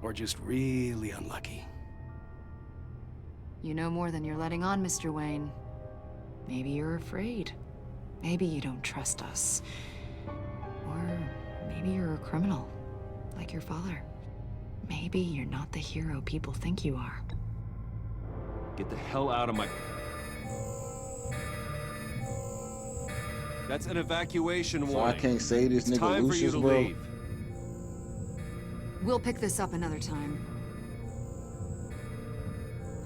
Or just really unlucky. You know more than you're letting on, Mr. Wayne. Maybe you're afraid. Maybe you don't trust us. Or maybe you're a criminal, like your father. Maybe you're not the hero people think you are. Get the hell out of my... That's an evacuation So warning. I can't say this It's nigga time for you Lucius, to bro. leave. We'll pick this up another time.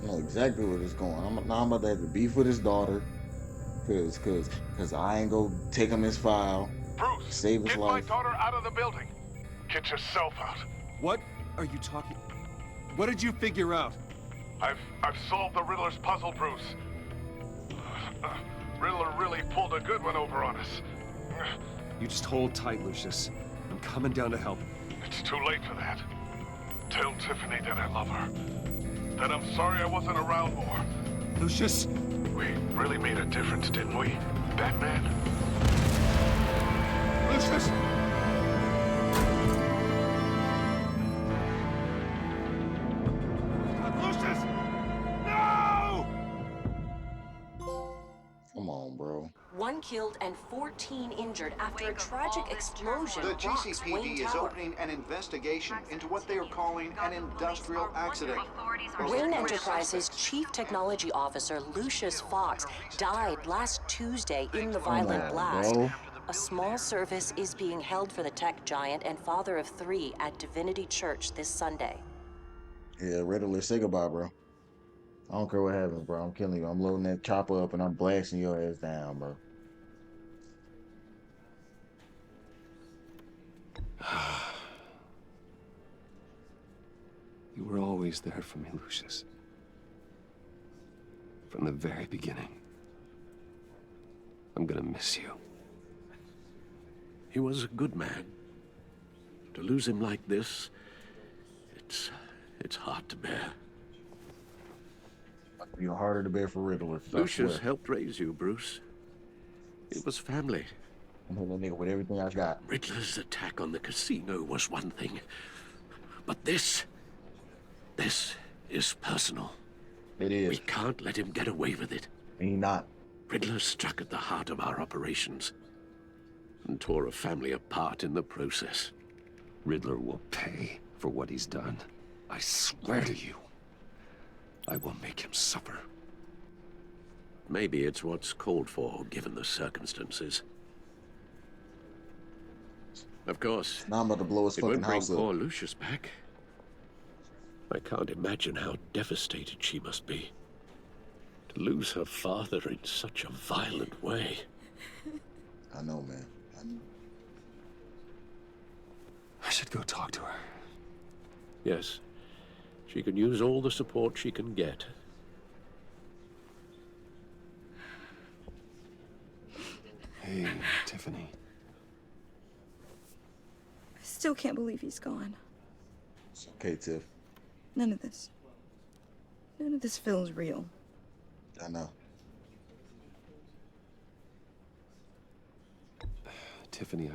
I know exactly where this going. Now I'm about to have to beef with his daughter. Cause I ain't go take him his file. Bruce, save his get life. my daughter out of the building. Get yourself out. What are you talking? What did you figure out? I've solved the Riddler's puzzle, Bruce. Riddler really pulled a good one over on us. You just hold tight, Lucius. I'm coming down to help. It's too late for that. Tell Tiffany that I love her. That I'm sorry I wasn't around more. Lucius? We really made a difference, didn't we, Batman? Lucius! Come on, bro. One 1 killed and 14 injured after a tragic explosion The rocks GCPD Wayne is Tower. opening an investigation into what they are calling an industrial accident. Wayne Enterprises Chief Technology Officer Lucius Fox died last Tuesday in the violent blast. bro. A small service is being held for the tech giant and father of 3 at Divinity Church this Sunday. Yeah, Riddler, say goodbye, bro. I don't care what happens, bro. I'm killing you. I'm loading that chopper up and I'm blasting your ass down, bro. You were always there for me, Lucius. From the very beginning. I'm gonna miss you. He was a good man. To lose him like this, it's hard to bear. You're harder to bear for Riddler. Lucius helped raise you, Bruce. It was family. I'm hitting that nigga with everything I got. Riddler's attack on the casino was one thing. But this is personal. It is. We can't let him get away with it. He not. Riddler struck at the heart of our operations and tore a family apart in the process. Riddler will pay for what he's done. I swear to you. I will make him suffer. Maybe it's what's called for, given the circumstances. Of course, now I'm about to blow his it fucking won't bring house up. poor Lucius back. I can't imagine how devastated she must be. To lose her father in such a violent way. I know, man. I know. I should go talk to her. Yes. She can use all the support she can get. Hey, Tiffany. I still can't believe he's gone. It's okay, Tiff. None of this feels real. I know. Tiffany,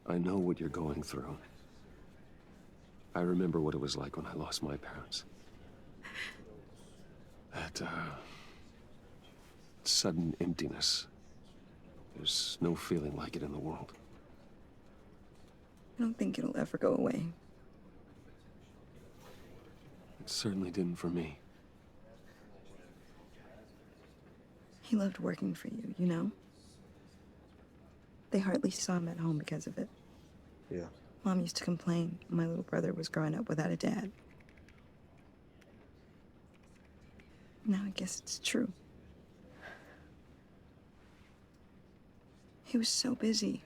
I know what you're going through. I remember what it was like when I lost my parents. That, sudden emptiness. There's no feeling like it in the world. I don't think it'll ever go away. It certainly didn't for me. He loved working for you, you know? They hardly saw him at home because of it. Yeah. Mom used to complain my little brother was growing up without a dad. Now I guess it's true. He was so busy.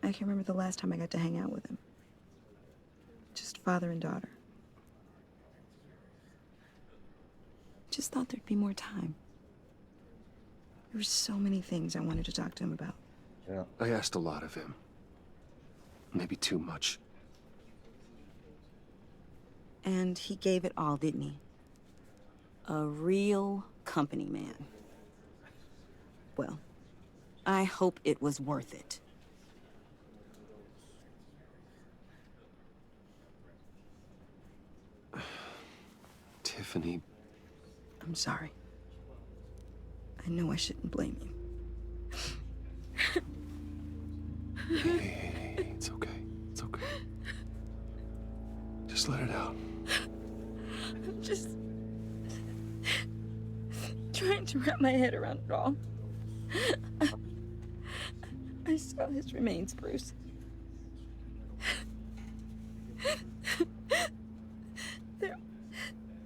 I can remember the last time I got to hang out with him. Just father and daughter. Just thought there'd be more time. There were so many things I wanted to talk to him about. Yeah. I asked a lot of him. Maybe too much. And he gave it all, didn't he? A real company man. Well, I hope it was worth it. Tiffany. I'm sorry. I know I shouldn't blame you. Hey, it's okay. It's okay. Just let it out. I'm just trying to wrap my head around it all. I saw his remains, Bruce.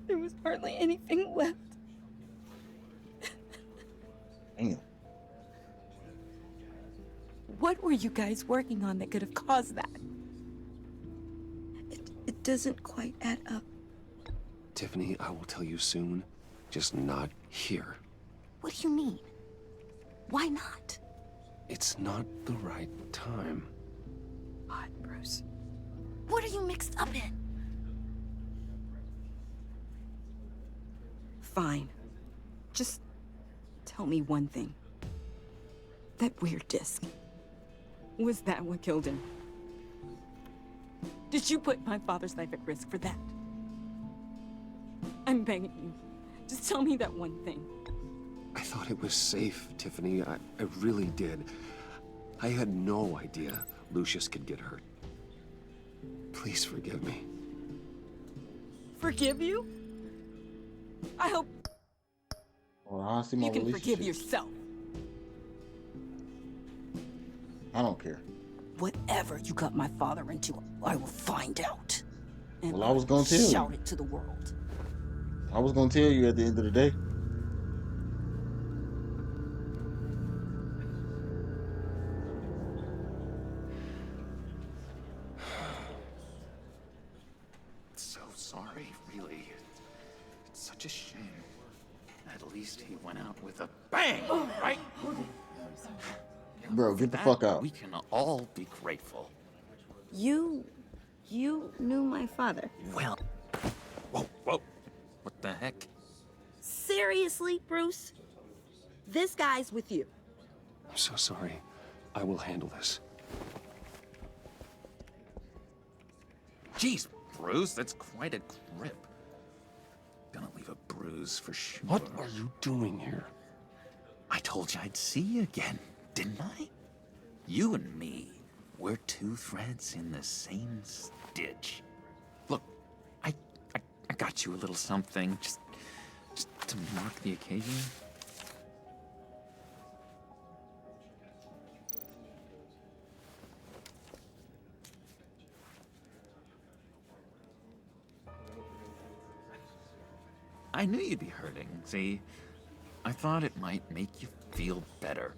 There was hardly anything left. Damn. What were you guys working on that could have caused that? It doesn't quite add up. Tiffany, I will tell you soon. Just not here. What do you mean? Why not? It's not the right time. What, Bruce? What are you mixed up in? Fine. Just tell me one thing. That weird disc. Was that what killed him? Did you put my father's life at risk for that? I'm begging you. Just tell me that one thing. I thought it was safe, Tiffany. I really did. I had no idea Lucius could get hurt. Please forgive me. Forgive you? I hope Or honestly, my you can forgive relationship. yourself. I don't care. Whatever you got my father into, I will find out. And Well, I was gonna tell you. shout it to the world. I was gonna tell you at the end of the day. So sorry, really. It's such a shame. At least he went out with a bang, right? Bro, get the That fuck out. We can all be grateful. You knew my father. Well, whoa. What the heck? Seriously, Bruce? This guy's with you. I'm so sorry. I will handle this. Jeez, Bruce, that's quite a grip. Gonna leave a bruise for sure. What are you doing here? I told you I'd see you again, didn't I? You and me, we're two threads in the same stitch. Look, I got you a little something, just to mark the occasion. I knew you'd be hurting, see? I thought it might make you feel better.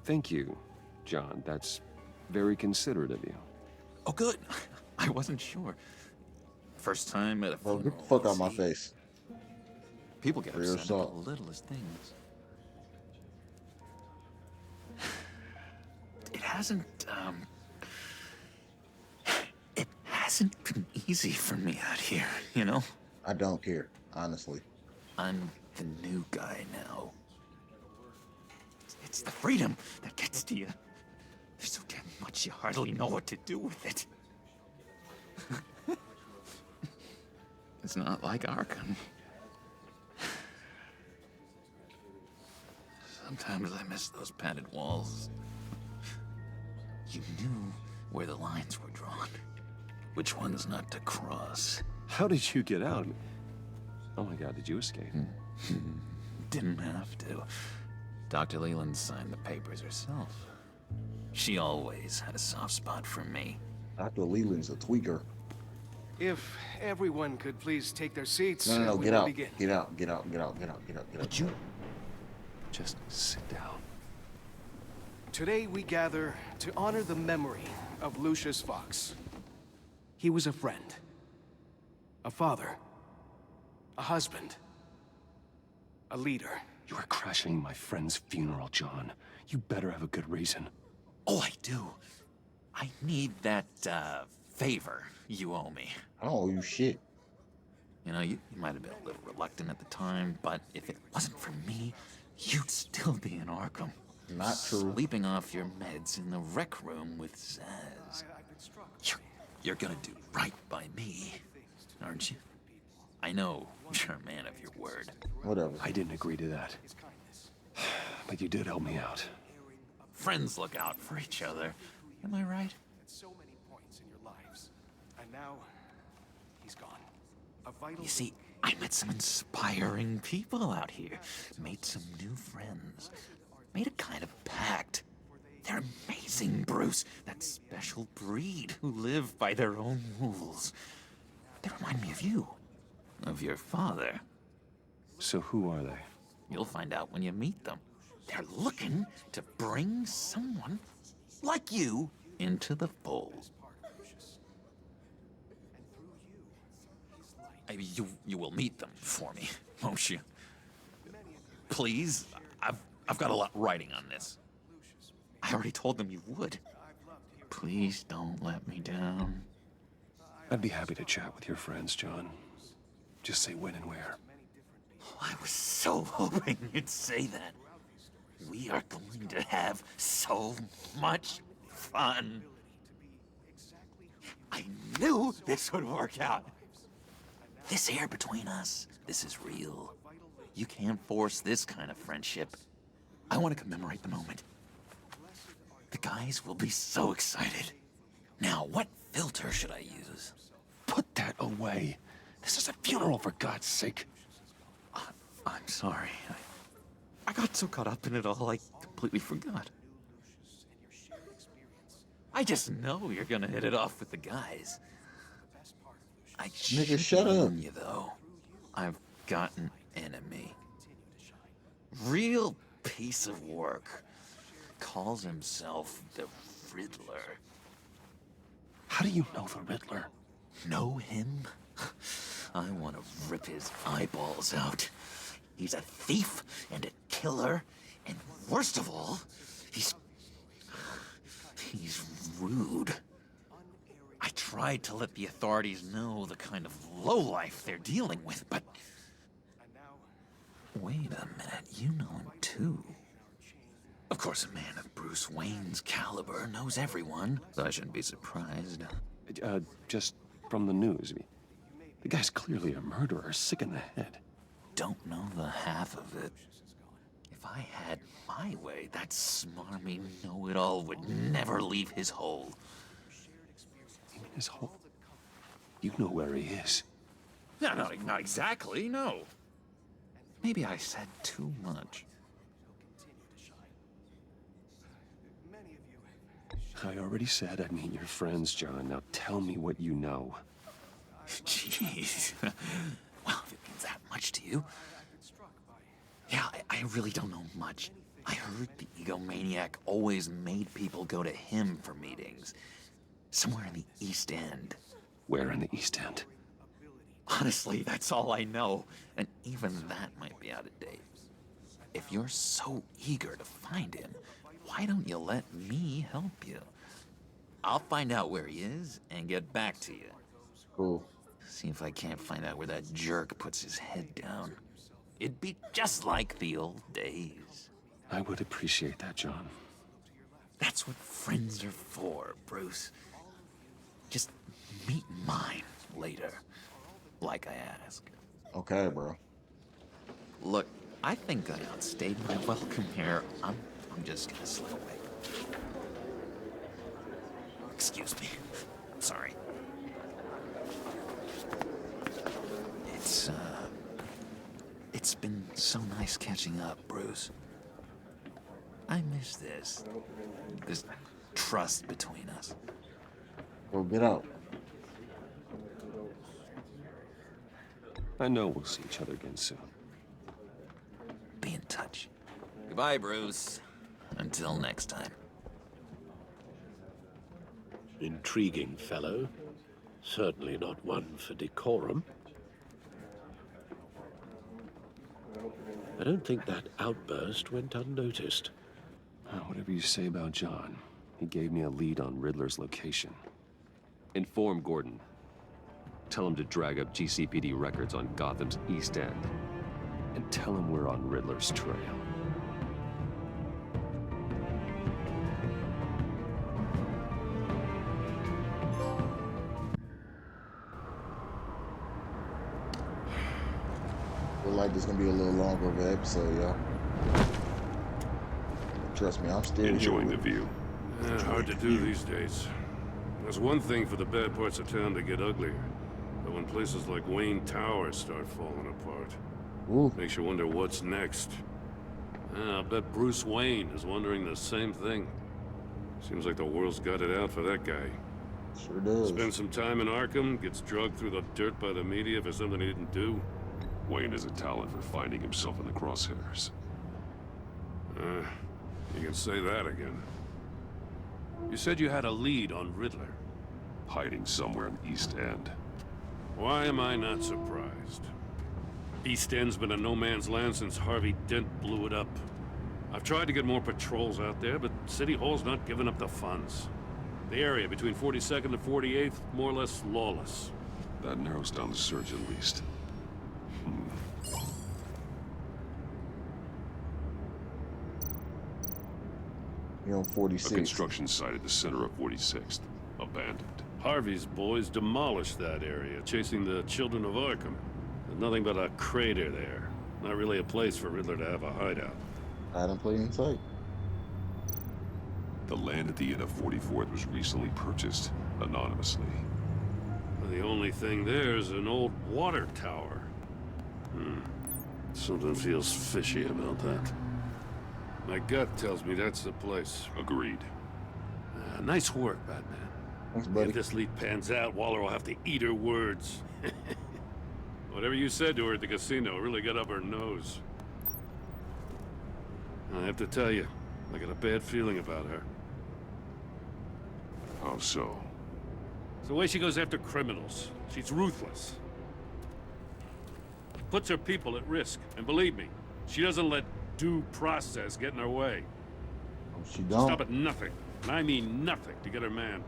Thank you, John. That's very considerate of you. Oh, good. I wasn't sure. First time at a Bro, funeral. get the fuck out you my see? face. People get Real upset talk. at the littlest things. It hasn't been easy for me out here, you know? I don't care, honestly. I'm the new guy now. It's the freedom that gets to you. There's so damn much you hardly know what to do with it. It's not like Arkham. Sometimes I miss those padded walls. You knew where the lines were drawn. Which ones not to cross. How did you get out? Oh my God, did you escape? Didn't have to. Dr. Leland signed the papers herself. She always had a soft spot for me. Dr. Leland's a tweaker. If everyone could please take their seats, No, we get will out. begin. Get out. Would you just sit down? Today we gather to honor the memory of Lucius Fox. He was a friend, a father, a husband, a leader. You are crashing my friend's funeral, John. You better have a good reason. Oh, I do. I need that, favor you owe me. I don't owe you shit. You know, you might have been a little reluctant at the time, but if it wasn't for me, you'd still be in Arkham. Not true. Sleeping off your meds in the rec room with Zaz. You're gonna do right by me, aren't you? I know you're a man of your word. Whatever. I didn't agree to that. But you did help me out. Friends look out for each other. Am I right? At so many points in your lives, and now he's gone. A vital. You see, I met some inspiring people out here. Made some new friends. Made a kind of pact. They're amazing, Bruce. That special breed who live by their own rules. They remind me of you. Of your father. So who are they? You'll find out when you meet them. They're looking to bring someone like you into the fold. You will meet them for me, won't you? Please, I've got a lot writing on this. I already told them you would. Please don't let me down. I'd be happy to chat with your friends, John. Just say when and where. Oh, I was so hoping you'd say that. We are going to have so much fun. I knew this would work out. This air between us, this is real. You can't force this kind of friendship. I want to commemorate the moment. The guys will be so excited. Now, what filter should I use? Put that away. This is a funeral, for God's sake. I'm sorry. I got so caught up in it all, I completely forgot. I just know you're gonna hit it off with the guys. I Nigga, shut up. warn you, though. I've got an enemy. Real piece of work. Calls himself the Riddler. How do you know the Riddler? Know him? I want to rip his eyeballs out. He's a thief and a killer, and worst of all, he's rude. I tried to let the authorities know the kind of lowlife they're dealing with, but... Wait a minute, you know him too. Of course, a man of Bruce Wayne's caliber knows everyone, so I shouldn't be surprised. Just from the news. The guy's clearly a murderer, sick in the head. Don't know the half of it. If I had my way, that smarmy know-it-all would never leave his hole. You mean his hole? You know where he is. No, not exactly, no. Maybe I said too much. I already said I'd meet your friends, John. Now tell me what you know. Jeez. Well, if it means that much to you. Yeah, I really don't know much. I heard the egomaniac always made people go to him for meetings. Somewhere in the East End. Where in the East End? Honestly, that's all I know. And even that might be out of date. If you're so eager to find him, why don't you let me help you? I'll find out where he is and get back to you. Cool. See if I can't find out where that jerk puts his head down. It'd be just like the old days. I would appreciate that, John. That's what friends are for, Bruce. Just meet mine later, like I asked. Okay, bro. Look, I think I outstayed my welcome here. I'm just gonna slip away. Excuse me. I'm sorry. It's been so nice catching up, Bruce. I miss this trust between us. Well, get out. I know we'll see each other again soon. Be in touch. Goodbye, Bruce. Until next time. Intriguing fellow. Certainly not one for decorum. I don't think that outburst went unnoticed. Whatever you say about John, he gave me a lead on Riddler's location. Inform Gordon. Tell him to drag up GCPD records on Gotham's East End. And tell him we're on Riddler's trail. Feel like this gonna be a little longer of an episode, y'all. Trust me, I'm still enjoying the view. Hard to do these days. There's one thing for the bad parts of town to get uglier. But when places like Wayne Tower start falling apart, makes you wonder what's next. I bet Bruce Wayne is wondering the same thing. Seems like the world's got it out for that guy. Sure does. Spends some time in Arkham, gets drugged through the dirt by the media for something he didn't do. Wayne has a talent for finding himself in the crosshairs. You can say that again. You said you had a lead on Riddler. Hiding somewhere in East End. Why am I not surprised? East End's been a no-man's land since Harvey Dent blew it up. I've tried to get more patrols out there, but City Hall's not giving up the funds. The area between 42nd and 48th, more or less lawless. That narrows down the search at least. You're on 46. A construction site at the center of 46th. Abandoned. Harvey's boys demolished that area, chasing the children of Arkham. There's nothing but a crater there. Not really a place for Riddler to have a hideout. I done played in sight. The land at the end of 44th was recently purchased anonymously. The only thing there is an old water tower. Something feels fishy about that. My gut tells me that's the place. Agreed. Nice work, Batman. Thanks, buddy. If this lead pans out, Waller will have to eat her words. Whatever you said to her at the casino really got up her nose. I have to tell you, I got a bad feeling about her. How so? It's the way she goes after criminals. She's ruthless. Puts her people at risk. And believe me, she doesn't let due process get in her way. Oh, she don't. Stop at nothing. And I mean nothing to get her man.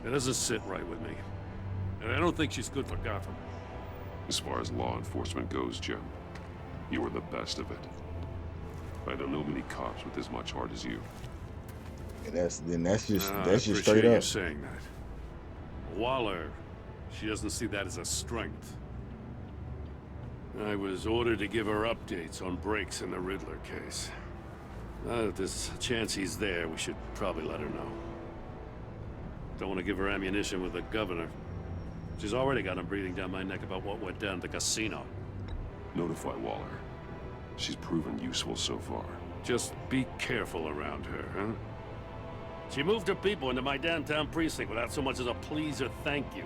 It doesn't sit right with me. And I don't think she's good for Gotham. As far as law enforcement goes, Jim, you are the best of it. I don't know many cops with as much heart as you. And that's just I that's just appreciate straight you up. saying that. Waller, she doesn't see that as a strength. I was ordered to give her updates on breaks in the Riddler case. If there's a chance he's there, we should probably let her know. Don't want to give her ammunition with the governor. She's already got him breathing down my neck about what went down at the casino. Notify Waller. She's proven useful so far. Just be careful around her, huh? She moved her people into my downtown precinct without so much as a please or thank you.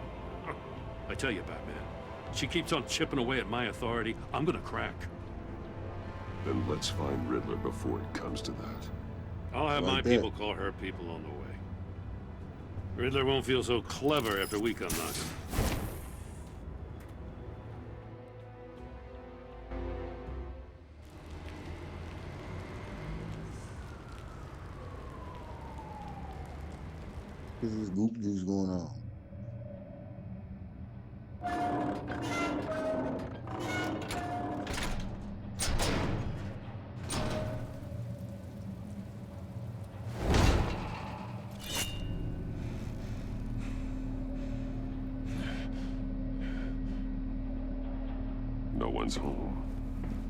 I tell you, Batman, she keeps on chipping away at my authority, I'm gonna crack. Then let's find Riddler before it comes to that. I'll have my people call her people on the way. Riddler won't feel so clever after we come knocking. What is this goop juice going on? No one's home.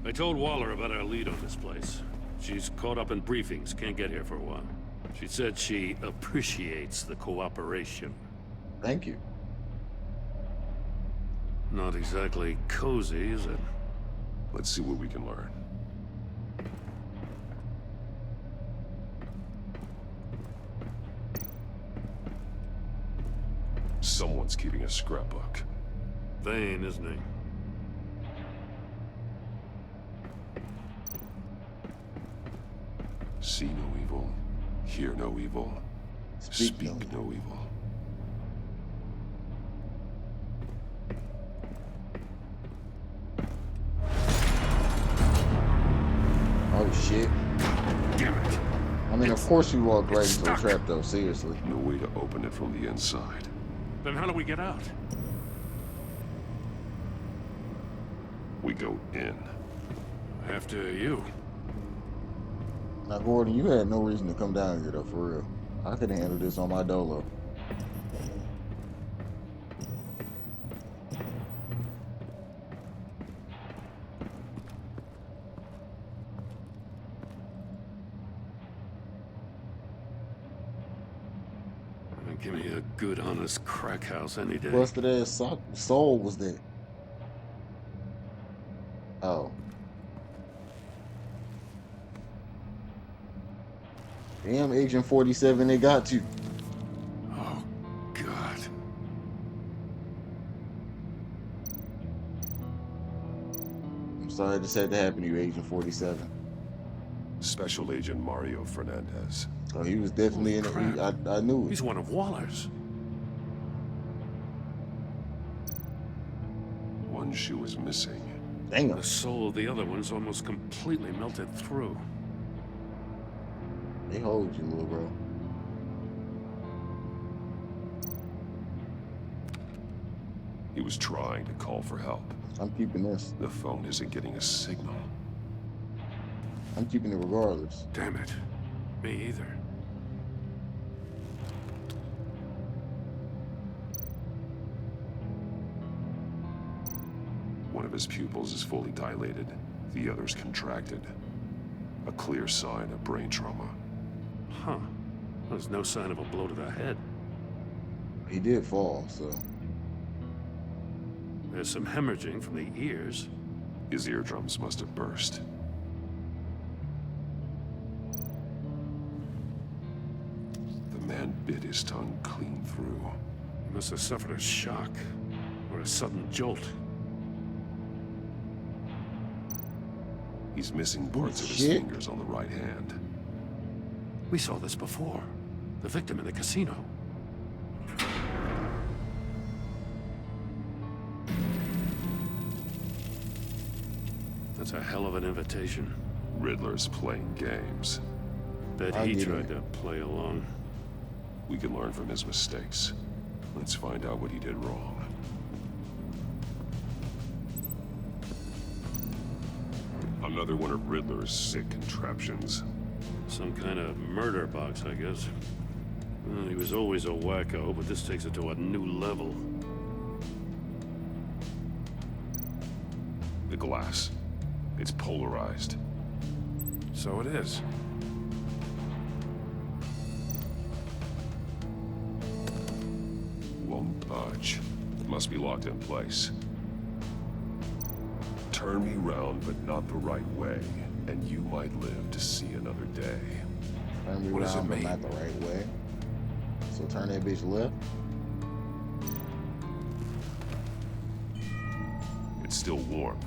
I told Waller about our lead on this place. She's caught up in briefings, can't get here for a while. She said she appreciates the cooperation. Thank you. Not exactly cozy, is it? Let's see what we can learn. Someone's keeping a scrapbook. Vain, isn't he? See no evil, hear no evil, speak no evil. Oh shit. Damn it. I mean, of course you walked right into a trap though, seriously. No way to open it from the inside. Then how do we get out? We go in. After you. Now, Gordon, you had no reason to come down here though, for real. I could have handled this on my dolo. Give me a good, honest crack house any day. Busted ass soul was that. Oh. Damn, Agent 47, they got you. Oh, God. I'm sorry this had to happen to you, Agent 47. Special Agent Mario Fernandez. Oh, he was definitely in it. I knew it. He's one of Waller's. One shoe is missing. Dang. The soul of the other one's almost completely melted through. They hold you, little bro. He was trying to call for help. I'm keeping this. The phone isn't getting a signal. I'm keeping it regardless. Damn it. Me either. One of his pupils is fully dilated. The others contracted. A clear sign of brain trauma. Huh. There's no sign of a blow to the head. He did fall, so. There's some hemorrhaging from the ears. His eardrums must have burst. The man bit his tongue clean through. He must have suffered a shock or a sudden jolt. He's missing parts of his fingers on the right hand. We saw this before. The victim in the casino. That's a hell of an invitation. Riddler's playing games. Bet he tried to play along. We can learn from his mistakes. Let's find out what he did wrong. Another one of Riddler's sick contraptions. Some kind of murder box, I guess. Well, he was always a wacko, but this takes it to a new level. The glass. It's polarized. So it is. Won't budge. Must be locked in place. Turn me round, but not the right way, and you might live to see another day. Turn me What does it around, but mean? not the right way. So turn that bitch left. It's still warm.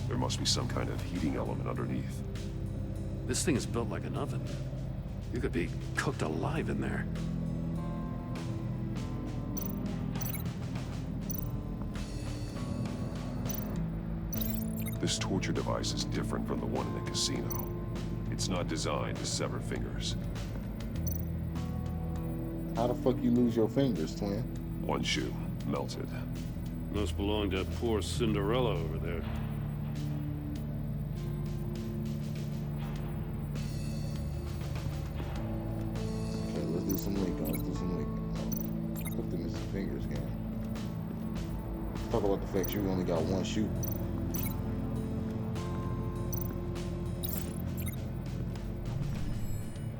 There must be some kind of heating element underneath. This thing is built like an oven. You could be cooked alive in there. This torture device is different from the one in the casino. It's not designed to sever fingers. How the fuck you lose your fingers, twin? One shoe, melted. Must belong to poor Cinderella over there. Okay, let's do some linking. Let's do some linking. Put them in some fingers, gang. Talk about the fact you only got one shoe.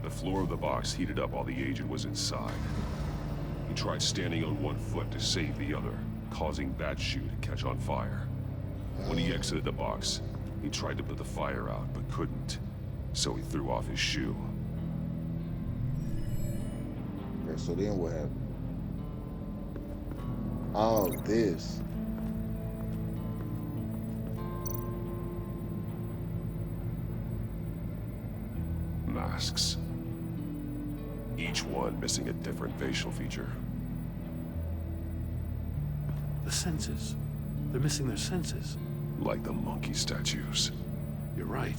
The floor of the box heated up while the agent was inside. He tried standing on one foot to save the other, causing that shoe to catch on fire. When he exited the box, he tried to put the fire out, but couldn't. So he threw off his shoe. Okay, so then what happened? Oh, this. Masks. Each one missing a different facial feature. The senses. They're missing their senses. Like the monkey statues. You're right.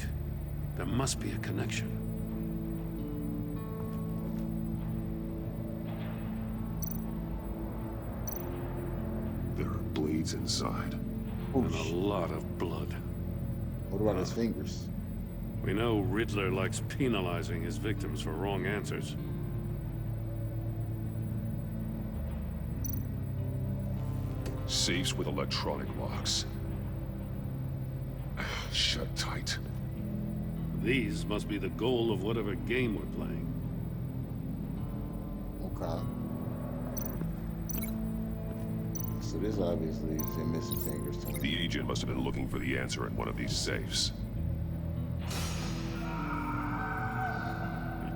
There must be a connection. There are blades inside. And a lot of blood. What about his fingers? We know Riddler likes penalizing his victims for wrong answers. Safes with electronic locks. Shut tight. These must be the goal of whatever game we're playing. Okay. So this obviously is him missing fingers. The agent must have been looking for the answer in one of these safes.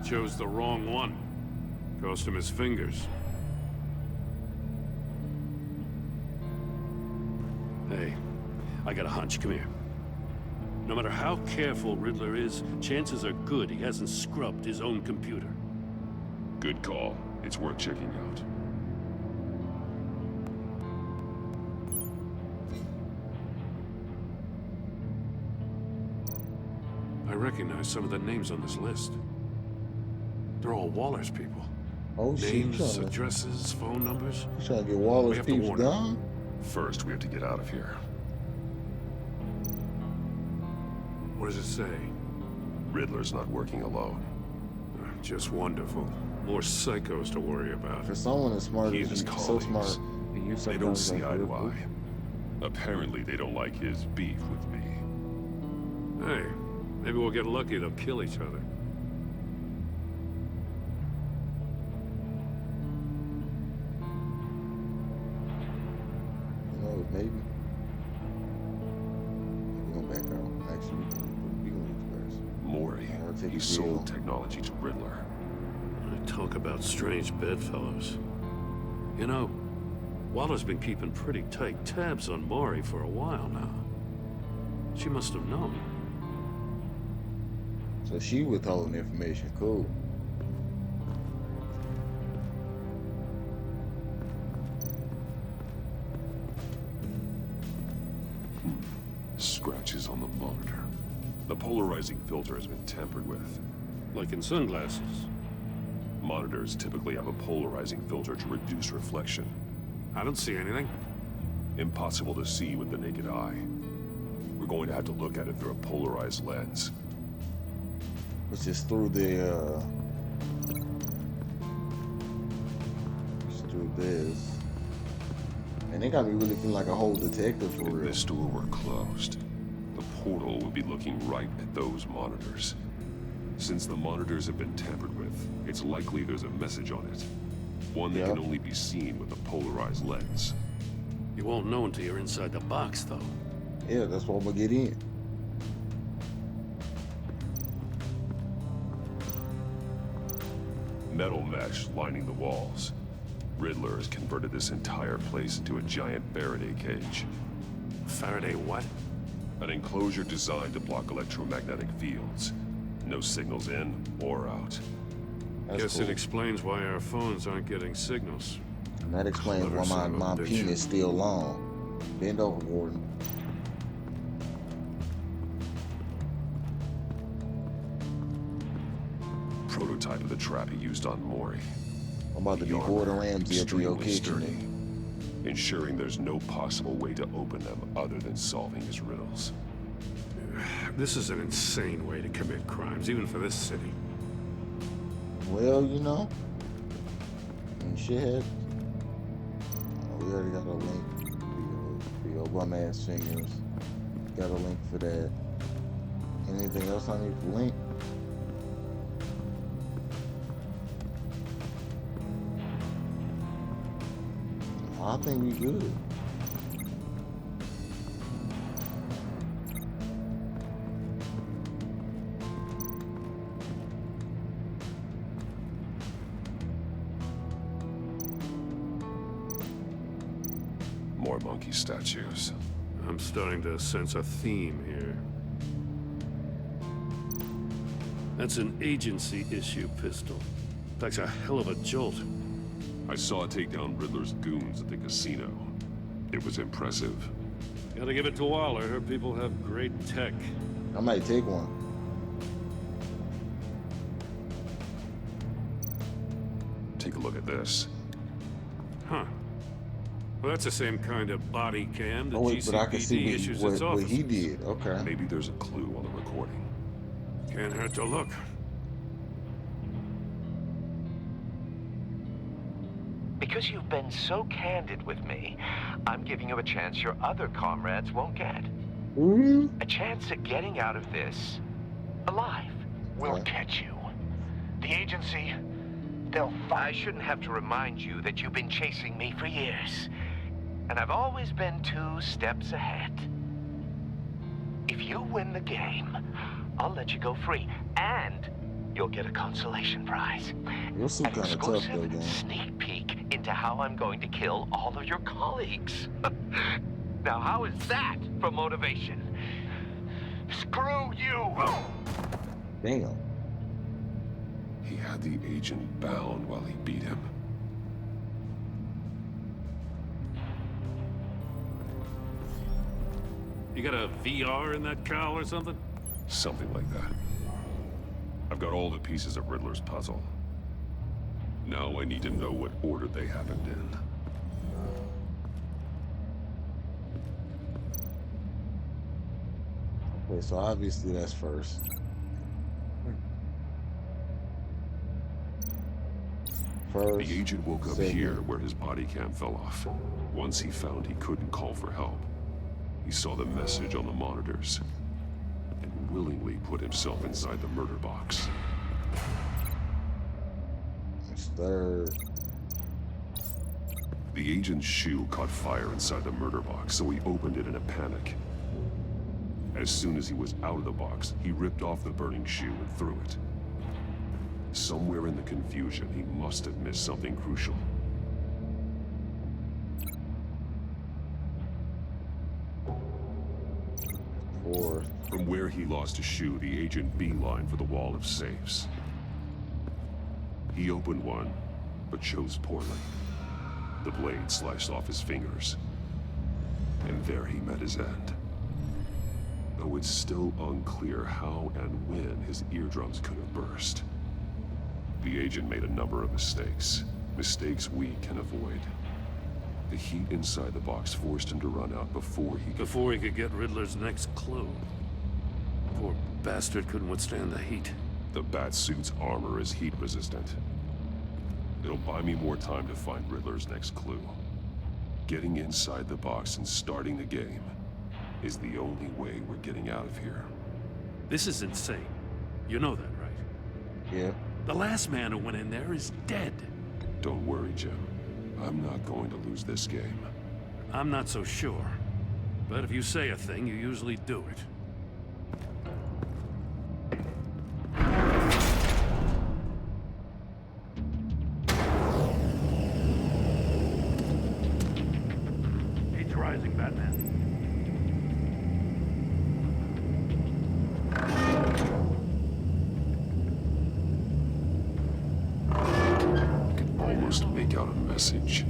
He chose the wrong one. Cost him his fingers. Hey, I got a hunch. Come here. No matter how careful Riddler is, chances are good he hasn't scrubbed his own computer. Good call. It's worth checking out. I recognize some of the names on this list. They're all Waller's people. Oh, names, addresses, phone numbers. You trying to get Waller's peeps gone? First, we have to get out of here. What does it say? Riddler's not working alone. Just wonderful. More psychos to worry about. For someone as smart He as and his you, so colleagues, smart, you they don't sometimes see like eye to Liverpool. eye. Apparently, they don't like his beef with me. Hey, maybe we'll get lucky. They'll kill each other. You know, maybe. We're going back out. Actually, we can leave first. Maury, he sold technology to Riddler. Talk about strange bedfellows. You know, Waller's been keeping pretty tight tabs on Maury for a while now. She must have known. So she withholding information. Cool. Scratches on the monitor. The polarizing filter has been tampered with. Like in sunglasses. Monitors typically have a polarizing filter to reduce reflection. I don't see anything. Impossible to see with the naked eye. We're going to have to look at it through a polarized lens. Which is through the, it's through this. And they got me really feeling like a whole detective for real. If this door were closed, the portal would be looking right at those monitors. Since the monitors have been tampered with, it's likely there's a message on it. One that can only be seen with a polarized lens. You won't know until you're inside the box, though. Yeah, that's what I'm gonna get in. Metal mesh lining the walls. Riddler has converted this entire place into a giant Faraday cage. Faraday what? An enclosure designed to block electromagnetic fields. No signals in or out. Guess it explains why our phones aren't getting signals. And that explains why my penis is still long. Bend over, Gordon. Prototype of the trap he used on Maury. I'm about to be Gordon Ramsay up in your kitchen. Ensuring there's no possible way to open them other than solving his riddles. This is an insane way to commit crimes, even for this city. Well, you know, and shit. We already got a link for your bum ass fingers. Got a link for that. Anything else I need for link? I think we good. More monkey statues. I'm starting to sense a theme here. That's an agency issue pistol. That's a hell of a jolt. I saw it take down Riddler's goons at the casino. It was impressive. Gotta give it to Waller. Her people have great tech. I might take one. Take a look at this. Huh. Well, that's the same kind of body cam that wait, but I can see GCPD issues its what officers. he did. Okay. Maybe there's a clue on the recording. Can't hurt to look. Because you've been so candid with me, I'm giving you a chance your other comrades won't get. A chance at getting out of this alive. We'll catch you. The agency, I shouldn't have to remind you that you've been chasing me for years. And I've always been 2 steps ahead. If you win the game, I'll let you go free. And you'll get a consolation prize. You're some kind of tough though, man. Sneak peek into how I'm going to kill all of your colleagues. Now, how is that for motivation? Screw you! Damn. He had the agent bound while he beat him. You got a VR in that cowl or something? Something like that. I've got all the pieces of Riddler's puzzle. Now I need to know what order they happened in. Okay, so obviously that's first. The agent woke up here where his body cam fell off. Once he found he couldn't call for help, he saw the message on the monitors and willingly put himself inside the murder box. It's third. The agent's shoe caught fire inside the murder box, so he opened it in a panic. As soon as he was out of the box, he ripped off the burning shoe and threw it. Somewhere in the confusion, he must have missed something crucial. From where he lost a shoe, the agent beelined for the wall of safes. He opened one, but chose poorly. The blade sliced off his fingers, and there he met his end. Though it's still unclear how and when his eardrums could have burst. The agent made a number of mistakes we can avoid. The heat inside the box forced him to run out before he could get Riddler's next clue. Poor bastard couldn't withstand the heat. The Batsuit's armor is heat resistant. It'll buy me more time to find Riddler's next clue. Getting inside the box and starting the game is the only way we're getting out of here. This is insane. You know that, right? Yeah. The last man who went in there is dead. Don't worry, Jim. I'm not going to lose this game. I'm not so sure. But if you say a thing, you usually do it. Heat's rising, Batman. Almost make out a message.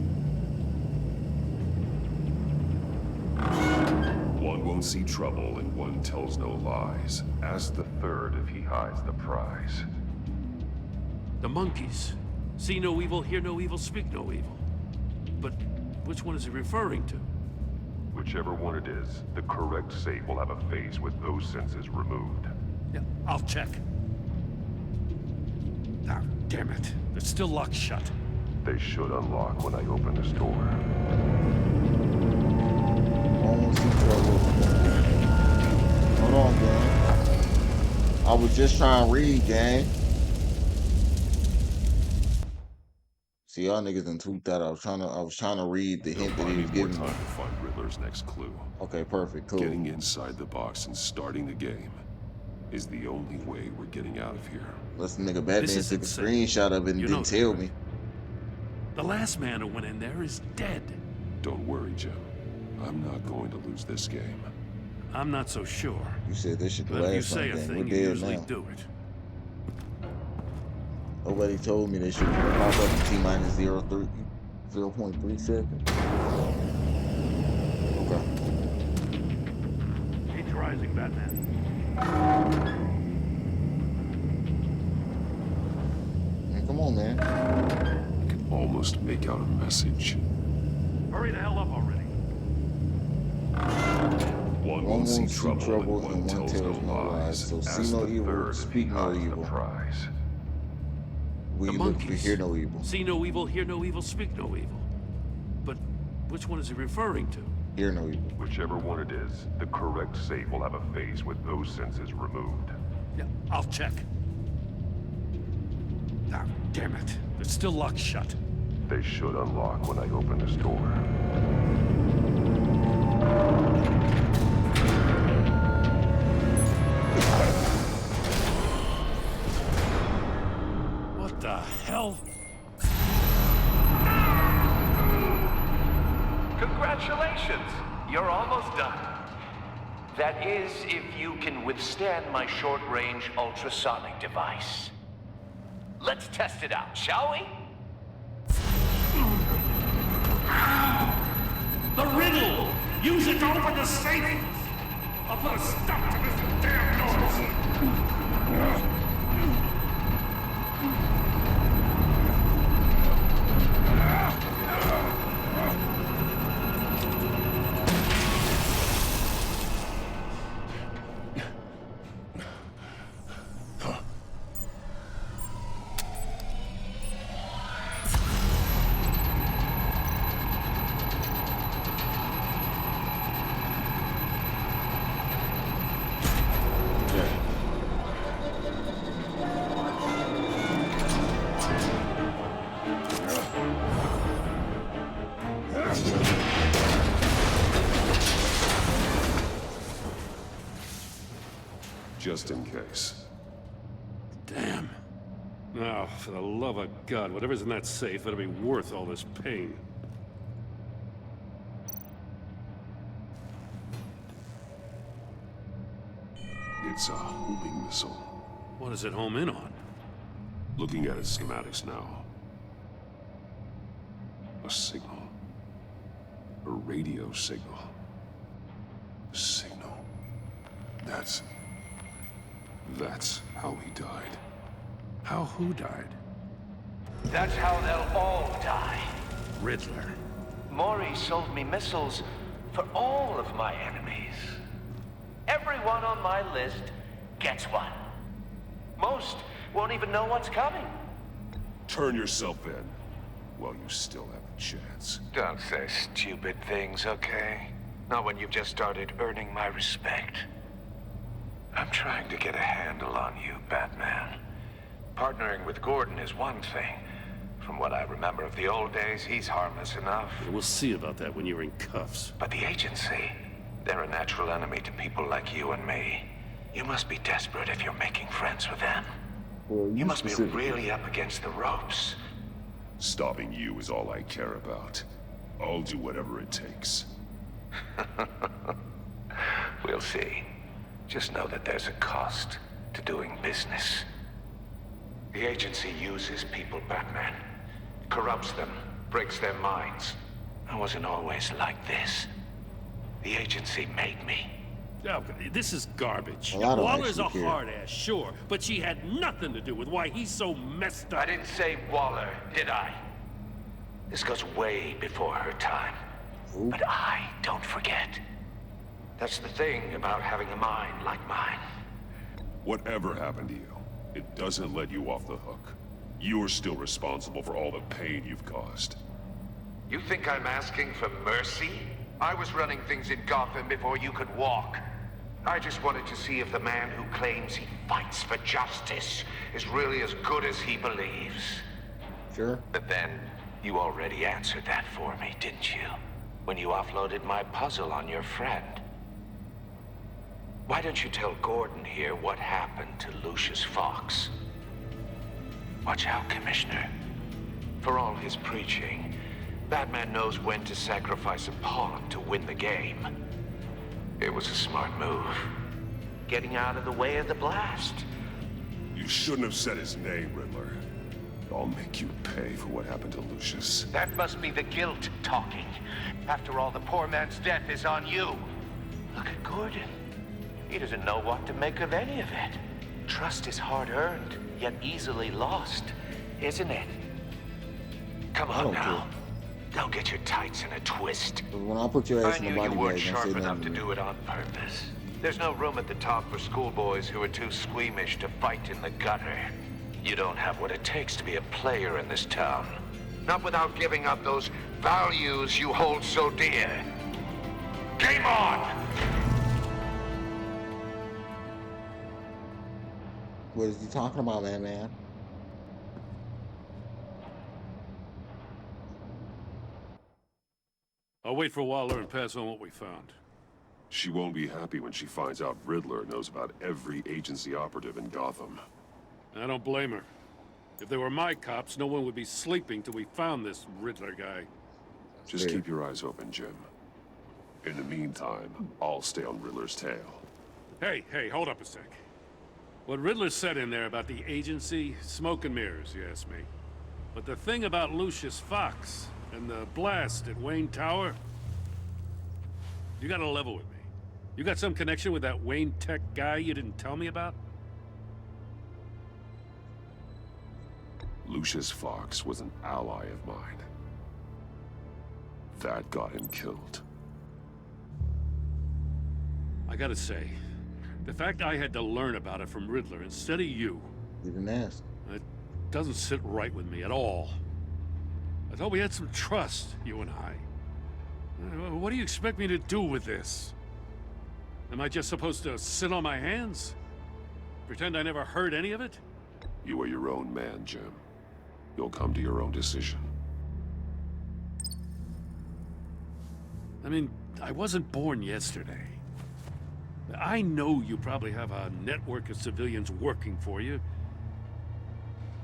One won't see trouble and one tells no lies. Ask the third if he hides the prize. The monkeys. See no evil, hear no evil, speak no evil. But which one is he referring to? Whichever one it is, the correct safe will have a face with those senses removed. Yeah, I'll check. Ah, damn it. They're still locked shut. They should unlock when I open this door. Hold on, gang. I was just trying to read, gang. See, y'all niggas done tweaked that. I was trying to read the hint that he was giving me. Time to find Riddler's next clue. Okay, perfect, cool. Getting inside the box and starting the game is the only way we're getting out of here. Unless the nigga Batman took a screenshot of it and didn't tell me. The last man who went in there is dead. Don't worry, Jim. I'm not going to lose this game. I'm not so sure. You said this shit the but if you last say a game. thing, We're you dead usually now. do it. Nobody told me this shit was gonna pop up in T-minus 0.3 seconds. Okay. Heat's rising, Batman. Man, come on, man. I can almost make out a message. Hurry the hell up already. One won't see trouble and one tells no lies. So Ask see no the evil, third if speak he no hides the evil. prize. We The look for monkeys. hear no evil. See no evil, hear no evil, speak no evil. But which one is he referring to? Hear no evil. Whichever one it is, the correct safe will have a face with those senses removed. Yeah, I'll check. Ah, damn it. They're still locked shut. They should unlock when I open this door. What the hell? Congratulations! You're almost done. That is, if you can withstand my short-range ultrasonic device. Let's test it out, shall we? The riddle! Use it to open the safe! I'll put a stop to this damn noise! just in case. Damn. Now, for the love of God, whatever's in that safe better be worth all this pain. It's a homing missile. What does it home in on? Looking at its schematics now. A signal. A radio signal. A signal. That's how he died. How who died? That's how they'll all die. Riddler. Maury sold me missiles for all of my enemies. Everyone on my list gets one. Most won't even know what's coming. Turn yourself in while you still have a chance. Don't say stupid things, okay? Not when you've just started earning my respect. I'm trying to get a handle on you, Batman. Partnering with Gordon is one thing. From what I remember of the old days, he's harmless enough. We'll see about that when you're in cuffs. But the agency, they're a natural enemy to people like you and me. You must be desperate if you're making friends with them. You must be really up against the ropes. Stopping you is all I care about. I'll do whatever it takes. We'll see. Just know that there's a cost to doing business. The agency uses people, Batman. Corrupts them, breaks their minds. I wasn't always like this. The agency made me. Oh, this is garbage. A lot of Waller's a actually care. hard-ass, sure, but she had nothing to do with why he's so messed up. I didn't say Waller, did I? This goes way before her time. Ooh. But I don't forget. That's the thing about having a mind like mine. Whatever happened to you, it doesn't let you off the hook. You're still responsible for all the pain you've caused. You think I'm asking for mercy? I was running things in Gotham before you could walk. I just wanted to see if the man who claims he fights for justice is really as good as he believes. Sure. But then, you already answered that for me, didn't you? When you offloaded my puzzle on your friend. Why don't you tell Gordon here what happened to Lucius Fox? Watch out, Commissioner. For all his preaching, Batman knows when to sacrifice a pawn to win the game. It was a smart move. Getting out of the way of the blast. You shouldn't have said his name, Riddler. I'll make you pay for what happened to Lucius. That must be the guilt talking. After all, the poor man's death is on you. Look at Gordon. He doesn't know what to make of any of it. Trust is hard-earned, yet easily lost, isn't it? Come on now. Don't get your tights in a twist. When I put your ass I in the knew body you weren't bag, don't sharp say enough nothing to to me. do it on purpose. There's no room at the top for schoolboys who are too squeamish to fight in the gutter. You don't have what it takes to be a player in this town. Not without giving up those values you hold so dear. Game on! What is he talking about, man? I'll wait for Waller and pass on what we found. She won't be happy when she finds out Riddler knows about every agency operative in Gotham. I don't blame her. If they were my cops, no one would be sleeping till we found this Riddler guy. Just keep your eyes open, Jim. In the meantime, I'll stay on Riddler's tail. Hey, hold up a sec. What Riddler said in there about the agency, smoke and mirrors, you ask me. But the thing about Lucius Fox and the blast at Wayne Tower, you gotta level with me. You got some connection with that Wayne Tech guy you didn't tell me about? Lucius Fox was an ally of mine. That got him killed. I gotta say, the fact I had to learn about it from Riddler instead of you... You didn't ask. It doesn't sit right with me at all. I thought we had some trust, you and I. What do you expect me to do with this? Am I just supposed to sit on my hands? Pretend I never heard any of it? You are your own man, Jim. You'll come to your own decision. I mean, I wasn't born yesterday. I know you probably have a network of civilians working for you.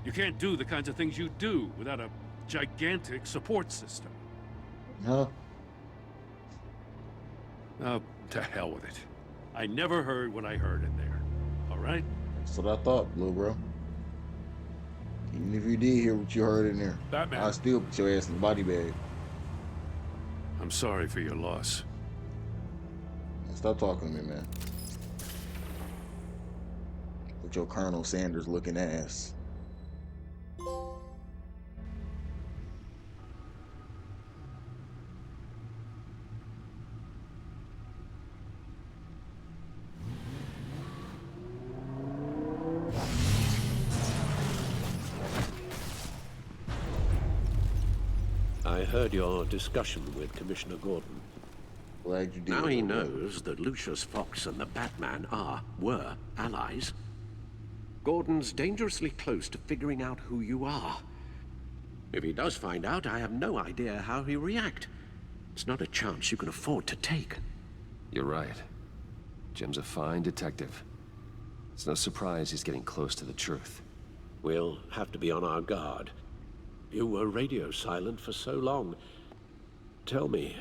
You can't do the kinds of things you do without a gigantic support system. Huh? Oh, to hell with it. I never heard what I heard in there. All right? That's what I thought, little bro. Even if you did hear what you heard in there, Batman. I'll still put your ass in the body bag. I'm sorry for your loss. Stop talking to me, man. With your Colonel Sanders looking ass. I heard your discussion with Commissioner Gordon. Glad you did. Now he knows that Lucius Fox and the Batman were allies. Gordon's dangerously close to figuring out who you are. If he does find out, I have no idea how he'll react. It's not a chance you can afford to take. You're right. Jim's a fine detective. It's no surprise he's getting close to the truth. We'll have to be on our guard. You were radio silent for so long. Tell me,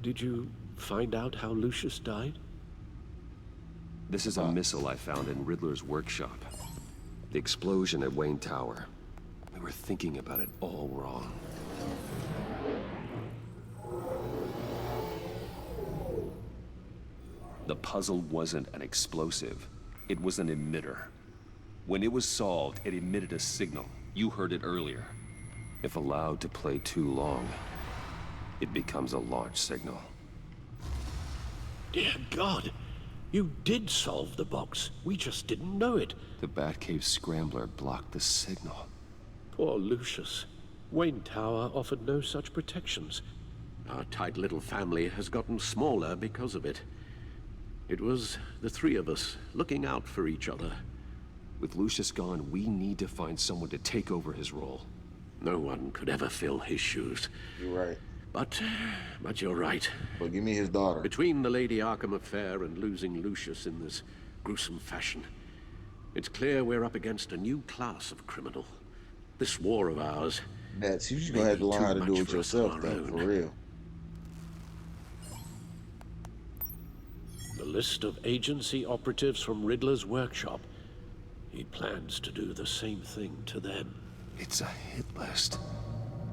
did you find out how Lucius died? This is a missile I found in Riddler's workshop. The explosion at Wayne Tower. We were thinking about it all wrong. The puzzle wasn't an explosive. It was an emitter. When it was solved, it emitted a signal. You heard it earlier. If allowed to play too long, it becomes a launch signal. Dear God, you did solve the box. We just didn't know it. The Batcave scrambler blocked the signal. Poor Lucius. Wayne Tower offered no such protections. Our tight little family has gotten smaller because of it. It was the three of us looking out for each other. With Lucius gone, we need to find someone to take over his role. No one could ever fill his shoes. You're right. But you're right. But give me his daughter. Between the Lady Arkham affair and losing Lucius in this gruesome fashion, it's clear we're up against a new class of criminal. This war of ours. That's you're just gonna have to learn how to do it yourself, though, for real. The list of agency operatives from Riddler's workshop. He plans to do the same thing to them. It's a hit list.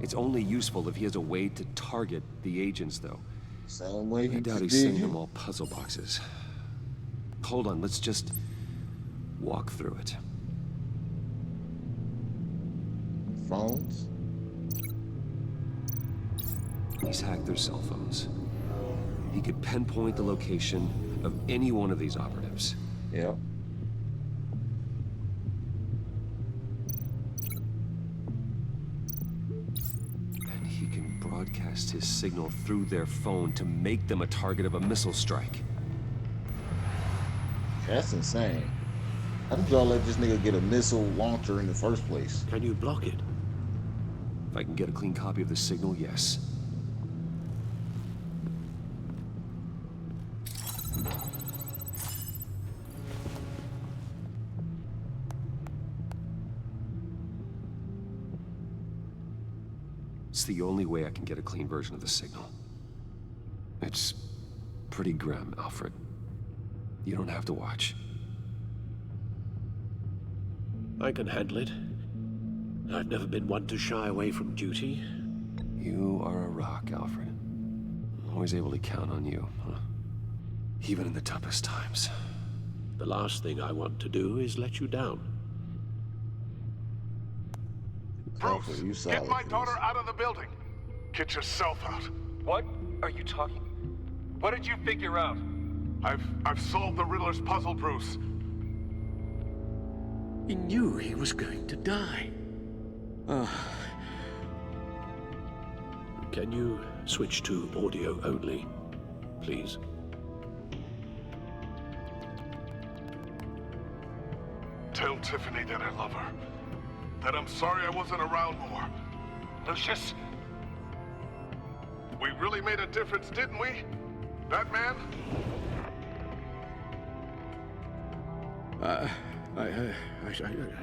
It's only useful if he has a way to target the agents, though. Same way I doubt he's sending them all puzzle boxes. Hold on, let's just walk through it. Phones? He's hacked their cell phones. He could pinpoint the location of any one of these operatives. Yep. And he can broadcast his signal through their phone to make them a target of a missile strike. That's insane. How did y'all let this nigga get a missile launcher in the first place? Can you block it? If I can get a clean copy of the signal, yes. It's the only way I can get a clean version of the signal. It's pretty grim, Alfred. You don't have to watch. I can handle it. I've never been one to shy away from duty. You are a rock, Alfred. Always able to count on you, huh? Even in the toughest times. The last thing I want to do is let you down. Bruce, get my daughter out of the building. Get yourself out. What are you talking? What did you figure out? I've solved the Riddler's puzzle, Bruce. He knew he was going to die. Can you switch to audio only, please? Tell Tiffany that I love her. That I'm sorry I wasn't around more. Lucius? We really made a difference, didn't we? Batman? I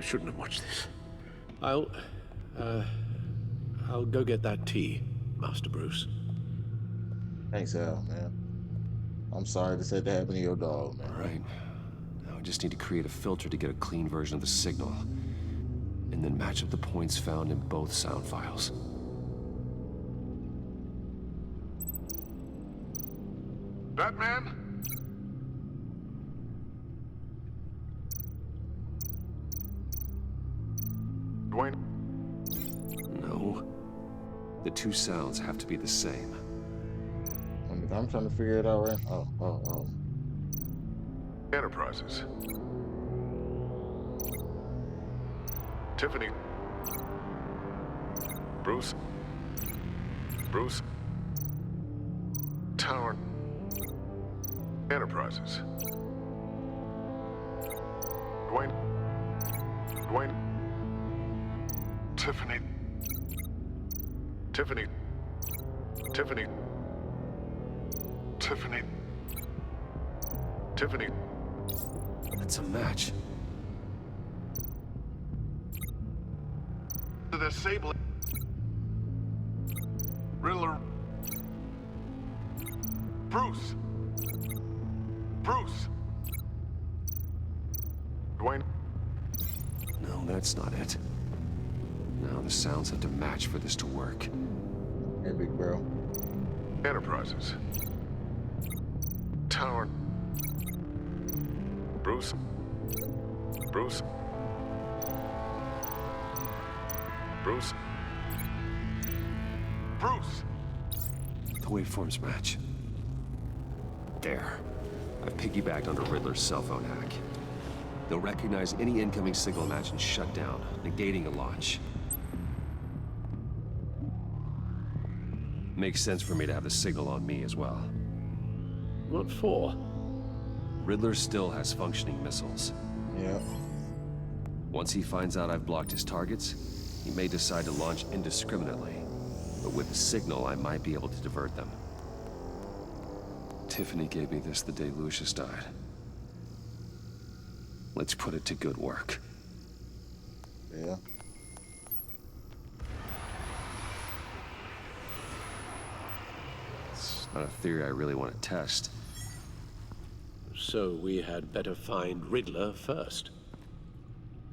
shouldn't have watched this. I'll go get that tea, Master Bruce. Thanks, Al, man. I'm sorry this had to happen to your dog, man. All right. Now I just need to create a filter to get a clean version of the signal. And then match up the points found in both sound files. Batman? Dwayne? No. The two sounds have to be the same. I'm trying to figure it out right. Oh. Enterprises. Tiffany. Bruce. Tower. Enterprises. Dwayne. Tiffany. That's a match. The disabling. Riddler. Bruce. Dwayne. No, that's not it. Now the sounds have to match for this to work. Hey, big bro. Enterprises. Tower. Bruce. The waveforms match. There. I've piggybacked onto Riddler's cell phone hack. They'll recognize any incoming signal match and shut down, negating a launch. Makes sense for me to have the signal on me as well. What for? Riddler still has functioning missiles. Yeah. Once he finds out I've blocked his targets, he may decide to launch indiscriminately. But with the signal, I might be able to divert them. Tiffany gave me this the day Lucius died. Let's put it to good work. Yeah. It's not a theory I really want to test. So we had better find Riddler first.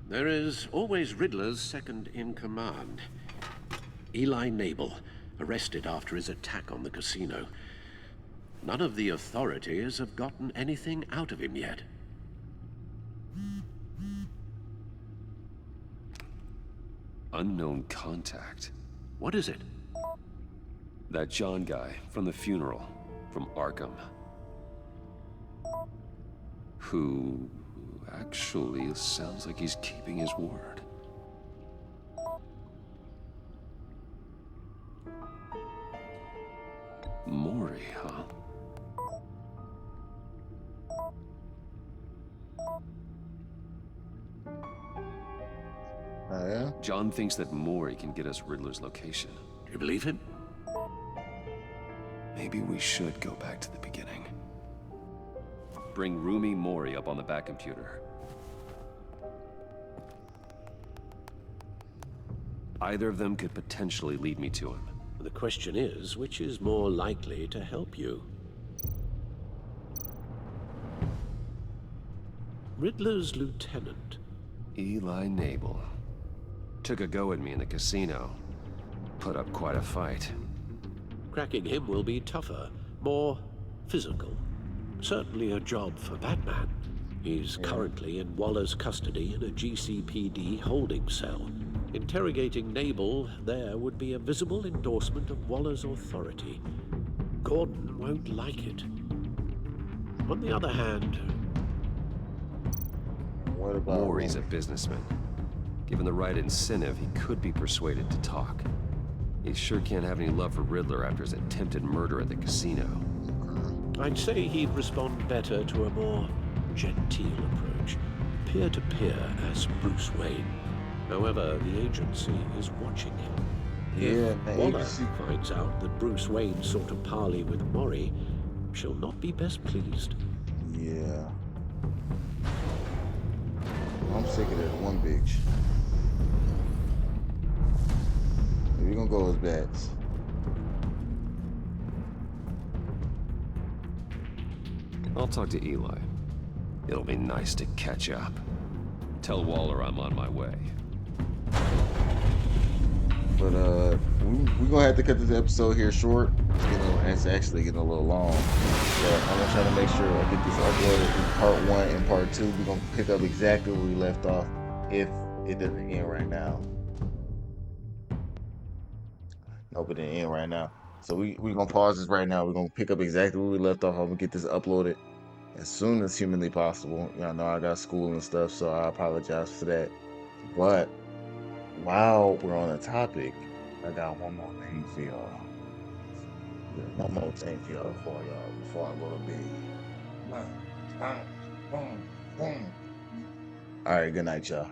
There is always Riddler's second in command. Eli Nabel, arrested after his attack on the casino. None of the authorities have gotten anything out of him yet. Unknown contact. What is it? That John guy from the funeral, from Arkham. Who actually sounds like he's keeping his word. Mori, huh? Oh, yeah? John thinks that Mori can get us Riddler's location. Do you believe him? Maybe we should go back to the beginning. Bring Rumi Mori up on the back computer. Either of them could potentially lead me to him. The question is, which is more likely to help you? Riddler's lieutenant. Eli Nabel. Took a go at me in the casino. Put up quite a fight. Cracking him will be tougher, more physical. Certainly a job for Batman. He's currently in Waller's custody in a GCPD holding cell. Interrogating Nabel there would be a visible endorsement of Waller's authority. Gordon won't like it. On the other hand... What about Mori's a businessman. Given the right incentive, he could be persuaded to talk. He sure can't have any love for Riddler after his attempted murder at the casino. I'd say he'd respond better to a more genteel approach. Peer-to-peer as Bruce Wayne. However, the agency is watching him. If Waller finds out that Bruce Wayne sought a parley with Mori, she'll not be best pleased. Yeah. sick of that one bitch. We're gonna go as bats. I'll talk to Eli. It'll be nice to catch up. Tell Waller I'm on my way. But we're gonna have to cut this episode here short. It's actually getting a little long. But I'm gonna try to make sure I get this uploaded in part 1 and part 2. We're gonna pick up exactly where we left off if it doesn't end right now. Nope, it didn't end right now. So we're gonna pause this right now. We're gonna pick up exactly where we left off. I'm gonna get this uploaded as soon as humanly possible. Y'all know I got school and stuff, so I apologize for that. But while we're on the topic, I got one more thing for y'all. One more thing for y'all before I go to bed. All right, good night, y'all.